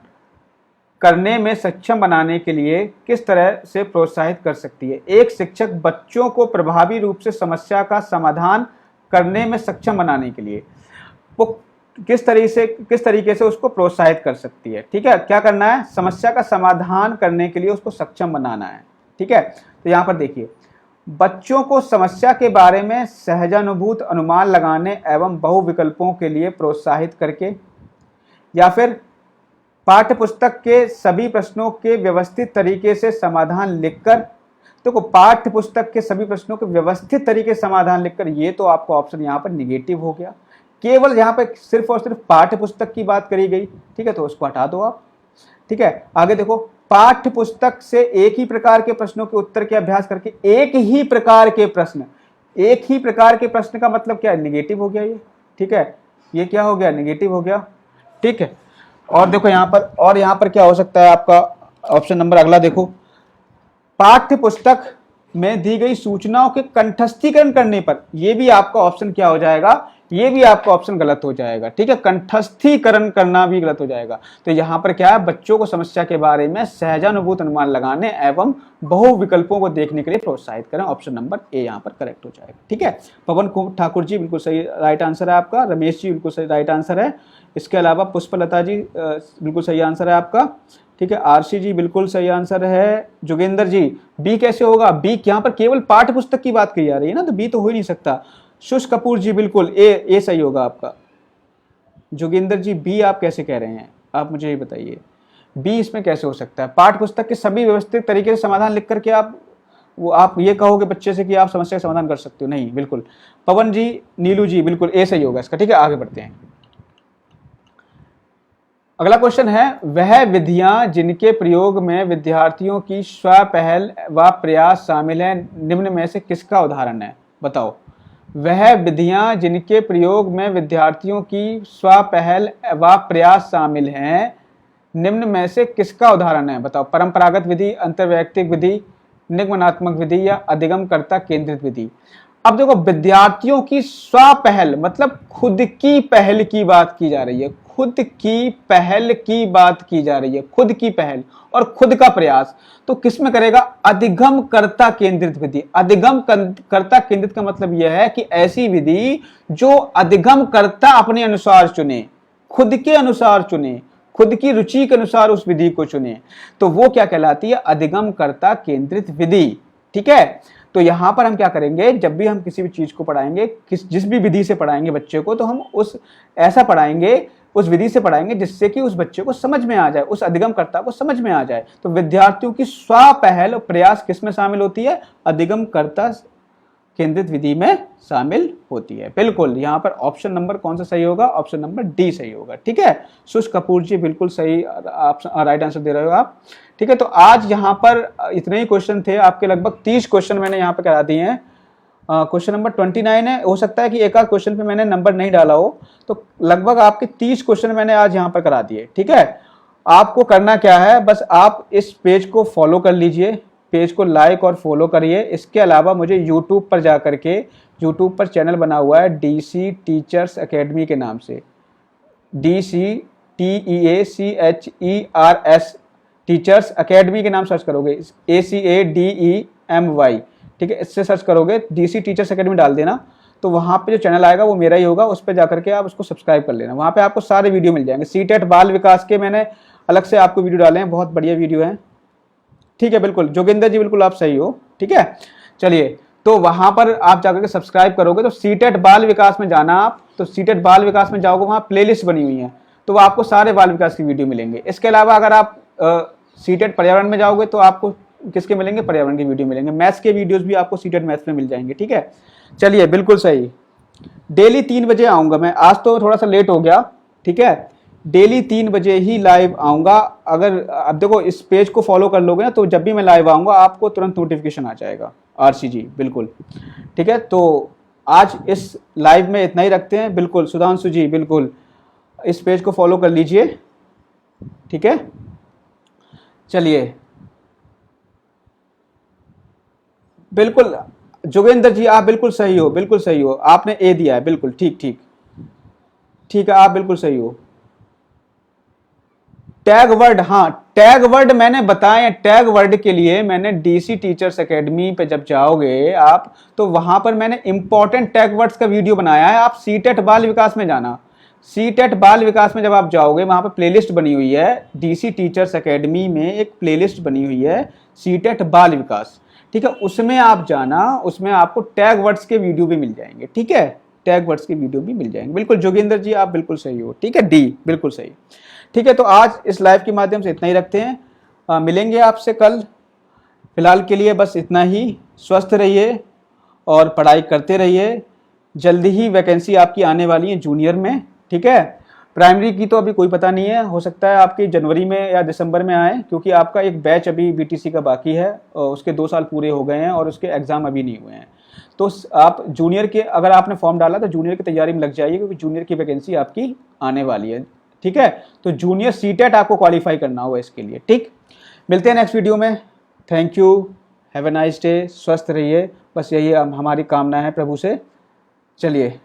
करने में सक्षम बनाने के लिए किस तरह से प्रोत्साहित कर सकती है। एक शिक्षक बच्चों को प्रभावी रूप से समस्या का समाधान करने में सक्षम बनाने के लिए वो किस तरीके से उसको प्रोत्साहित कर सकती है। ठीक है, क्या करना है, समस्या का समाधान करने के लिए उसको सक्षम बनाना है। ठीक है, तो यहां पर देखिए, बच्चों को समस्या के बारे में सहजानुभूत अनुमान लगाने एवं बहुविकल्पों के लिए प्रोत्साहित करके, या फिर पाठ्यपुस्तक के सभी प्रश्नों के व्यवस्थित तरीके से समाधान लिखकर। देखो पाठ्यपुस्तक के सभी प्रश्नों के व्यवस्थित तरीके से समाधान लिखकर, ये तो आपका ऑप्शन यहाँ पर निगेटिव हो गया। केवल यहाँ पर सिर्फ और सिर्फ पाठ्यपुस्तक की बात करी गई। ठीक है, तो उसको हटा दो आप। ठीक है, आगे देखो, पाठ्य पुस्तक से एक ही प्रकार के प्रश्नों के उत्तर के अभ्यास करके, एक ही प्रकार के प्रश्न का मतलब क्या है, निगेटिव हो गया ये। ठीक है, ये क्या हो गया, निगेटिव हो गया। ठीक है, और देखो यहाँ पर क्या हो सकता है आपका ऑप्शन नंबर अगला देखो, पाठ्य पुस्तक में दी गई सूचनाओं के कंठस्थीकरण करने पर, ये भी आपका ऑप्शन क्या हो जाएगा, ये भी आपका ऑप्शन गलत हो जाएगा। ठीक है, कंठस्थीकरण करना भी गलत हो जाएगा। तो यहाँ पर क्या है, बच्चों को समस्या के बारे में सहजानुभूत अनुमान लगाने एवं बहु विकल्पों को देखने के लिए प्रोत्साहित करें। ऑप्शन नंबर ए यहाँ पर करेक्ट हो जाएगा। ठीक है, पवन ठाकुर जी बिल्कुल सही राइट आंसर है आपका, रमेश जी बिल्कुल सही राइट आंसर है। इसके अलावा पुष्पलता जी बिल्कुल सही आंसर है आपका। ठीक है, आरसी जी बिल्कुल सही आंसर है। जोगेंद्र जी, बी कैसे होगा, बी यहाँ पर केवल पाठ्य पुस्तक की बात की जा रही है ना, तो बी तो हो ही नहीं सकता। शुश कपूर जी बिल्कुल ए सही होगा आपका। जोगिंदर जी बी आप कैसे कह रहे हैं, आप मुझे ये बताइए। बी इसमें कैसे हो सकता है? पाठ्य पुस्तक के सभी व्यवस्थित तरीके से समाधान लिख करके आप ये कहोगे बच्चे से कि आप समस्या का समाधान कर सकते हो? नहीं, बिल्कुल। पवन जी, नीलू जी, बिल्कुल ए सही होगा इसका। ठीक है, आगे बढ़ते हैं। अगला क्वेश्चन है, वह विधियां जिनके प्रयोग में विद्यार्थियों की स्वपहल व प्रयास शामिल है, निम्न में से किसका उदाहरण है? बताओ। वह विधियां जिनके प्रयोग में विद्यार्थियों की स्वपहल व प्रयास शामिल हैं, निम्न में से किसका उदाहरण है? बताओ। परंपरागत विधि, अंतर्वैयक्तिक विधि, निगमनात्मक विधि या अधिगमकर्ता केंद्रित विधि? अब देखो, विद्यार्थियों की स्वपहल मतलब खुद की पहल की बात की जा रही है, खुद की पहल की बात की जा रही है, खुद की पहल और खुद का प्रयास। तो किसमें करेगा? अधिगमकर्ता केंद्रित विधि। अधिगमकर्ता केंद्रित का मतलब यह है कि ऐसी विधि जो अधिगमकर्ता अपने अनुसार चुने, खुद के अनुसार चुने, खुद की रुचि के अनुसार उस विधि को चुने, तो वो क्या कहलाती है? अधिगमकर्ता केंद्रित विधि। ठीक है, तो यहां पर हम क्या करेंगे, जब भी हम किसी भी चीज को पढ़ाएंगे, जिस भी विधि से पढ़ाएंगे बच्चे को, तो हम ऐसा पढ़ाएंगे, उस विधि से पढ़ाएंगे जिससे कि उस बच्चे को समझ में आ जाए, उस अधिगमकर्ता को समझ में आ जाए। तो विद्यार्थियों की स्वपहल और प्रयास किसमें शामिल होती है? अधिगमकर्ता केंद्रित विधि में शामिल होती है। बिल्कुल, यहां पर ऑप्शन नंबर कौन सा सही होगा? ऑप्शन नंबर डी सही होगा। ठीक है, सुश कपूर जी बिल्कुल सही राइट आंसर दे रहे हो आप। ठीक है, तो आज यहाँ पर इतने ही क्वेश्चन थे आपके, लगभग 30 क्वेश्चन मैंने यहाँ पे करा दिए हैं। क्वेश्चन नंबर 29 है, हो सकता है कि एक आध क्वेश्चन पे मैंने नंबर नहीं डाला हो, तो लगभग आपके 30 क्वेश्चन मैंने आज यहाँ पर करा दिए। ठीक है, आपको करना क्या है, बस आप इस पेज को फॉलो कर लीजिए, पेज को लाइक और फॉलो करिए। इसके अलावा मुझे यूट्यूब पर जा करके, यूट्यूब पर चैनल बना हुआ है DC टीचर्स अकेडमी के नाम से, DCTEACHERS टीचर्स अकेडमी के नाम सर्च करोगे, ACADEMY। ठीक है, इससे सर्च करोगे, DC टीचर्स अकेडमी डाल देना, तो वहाँ पे जो चैनल आएगा वो मेरा ही होगा, उस पर जाकर के आप उसको सब्सक्राइब कर लेना। वहाँ पे आपको सारे वीडियो मिल जाएंगे। सीटेट बाल विकास के मैंने अलग से आपको वीडियो डाले हैं, बहुत बढ़िया वीडियो हैं। ठीक है, बिल्कुल जोगिंदर जी, बिल्कुल आप सही हो। ठीक है, चलिए, तो वहाँ पर आप जाकर के सब्सक्राइब करोगे तो सीटेट बाल विकास में जाना आप, तो सीटेट बाल विकास में जाओगे, वहाँ प्लेलिस्ट बनी हुई है, तो वो आपको सारे बाल विकास की वीडियो मिलेंगे। इसके अलावा अगर आप सीटेट पर्यावरण में जाओगे तो आपको किसके मिलेंगे? पर्यावरण की वीडियो मिलेंगे। मैथ्स के वीडियोस भी आपको सीटेट मैथ्स में मिल जाएंगे। ठीक है, चलिए, बिल्कुल सही। डेली 3 बजे आऊँगा मैं, आज तो थोड़ा सा लेट हो गया। ठीक है, डेली 3 बजे ही लाइव आऊँगा। अगर अब देखो, इस पेज को फॉलो कर लोगे ना, तो जब भी मैं लाइव आऊँगा आपको तुरंत नोटिफिकेशन आ जाएगा। RC जी, बिल्कुल। ठीक है, तो आज इस लाइव में इतना ही रखते हैं। बिल्कुल, सुधांशु जी, बिल्कुल इस पेज को फॉलो कर लीजिए। ठीक है, चलिए, बिल्कुल जोगेंद्र जी, आप बिल्कुल सही हो, बिल्कुल सही हो, आपने ए दिया है, बिल्कुल ठीक ठीक ठीक है, आप बिल्कुल सही हो। टैग वर्ड, हाँ टैग वर्ड मैंने बताए। टैग वर्ड के लिए मैंने DC टीचर्स अकेडमी पे जब जाओगे आप, तो वहां पर मैंने इंपॉर्टेंट टैग वर्ड्स का वीडियो बनाया है। आप सीटेट बाल विकास में जाना, सीटेट बाल विकास में जब आप जाओगे, वहां पर प्लेलिस्ट बनी हुई है। DC टीचर्स अकेडमी में एक प्लेलिस्ट बनी हुई है, सीटेट बाल विकास। ठीक है, उसमें आप जाना, उसमें आपको टैग वर्ड्स के वीडियो भी मिल जाएंगे। ठीक है, टैग वर्ड्स के वीडियो भी मिल जाएंगे। बिल्कुल जोगिंदर जी, आप बिल्कुल सही हो। ठीक है, डी बिल्कुल सही। ठीक है, तो आज इस लाइव के माध्यम से इतना ही रखते हैं। मिलेंगे आपसे कल। फिलहाल के लिए बस इतना ही। स्वस्थ रहिए और पढ़ाई करते रहिए। जल्दी ही वैकेंसी आपकी आने वाली है जूनियर में। ठीक है, प्राइमरी की तो अभी कोई पता नहीं है, हो सकता है आपकी जनवरी में या दिसंबर में आए, क्योंकि आपका एक बैच अभी BTC का बाकी है, उसके 2 साल पूरे हो गए हैं और उसके एग्ज़ाम अभी नहीं हुए हैं। तो आप जूनियर के, अगर आपने फॉर्म डाला तो जूनियर की तैयारी में लग जाइए, क्योंकि जूनियर की वैकेंसी आपकी आने वाली है। ठीक है, तो जूनियर सीटेट आपको क्वालिफाई करना होगा इसके लिए। ठीक, मिलते हैं नेक्स्ट वीडियो में। Thank you, have a nice day. स्वस्थ रहिए, बस यही हमारी कामना है प्रभु से। चलिए।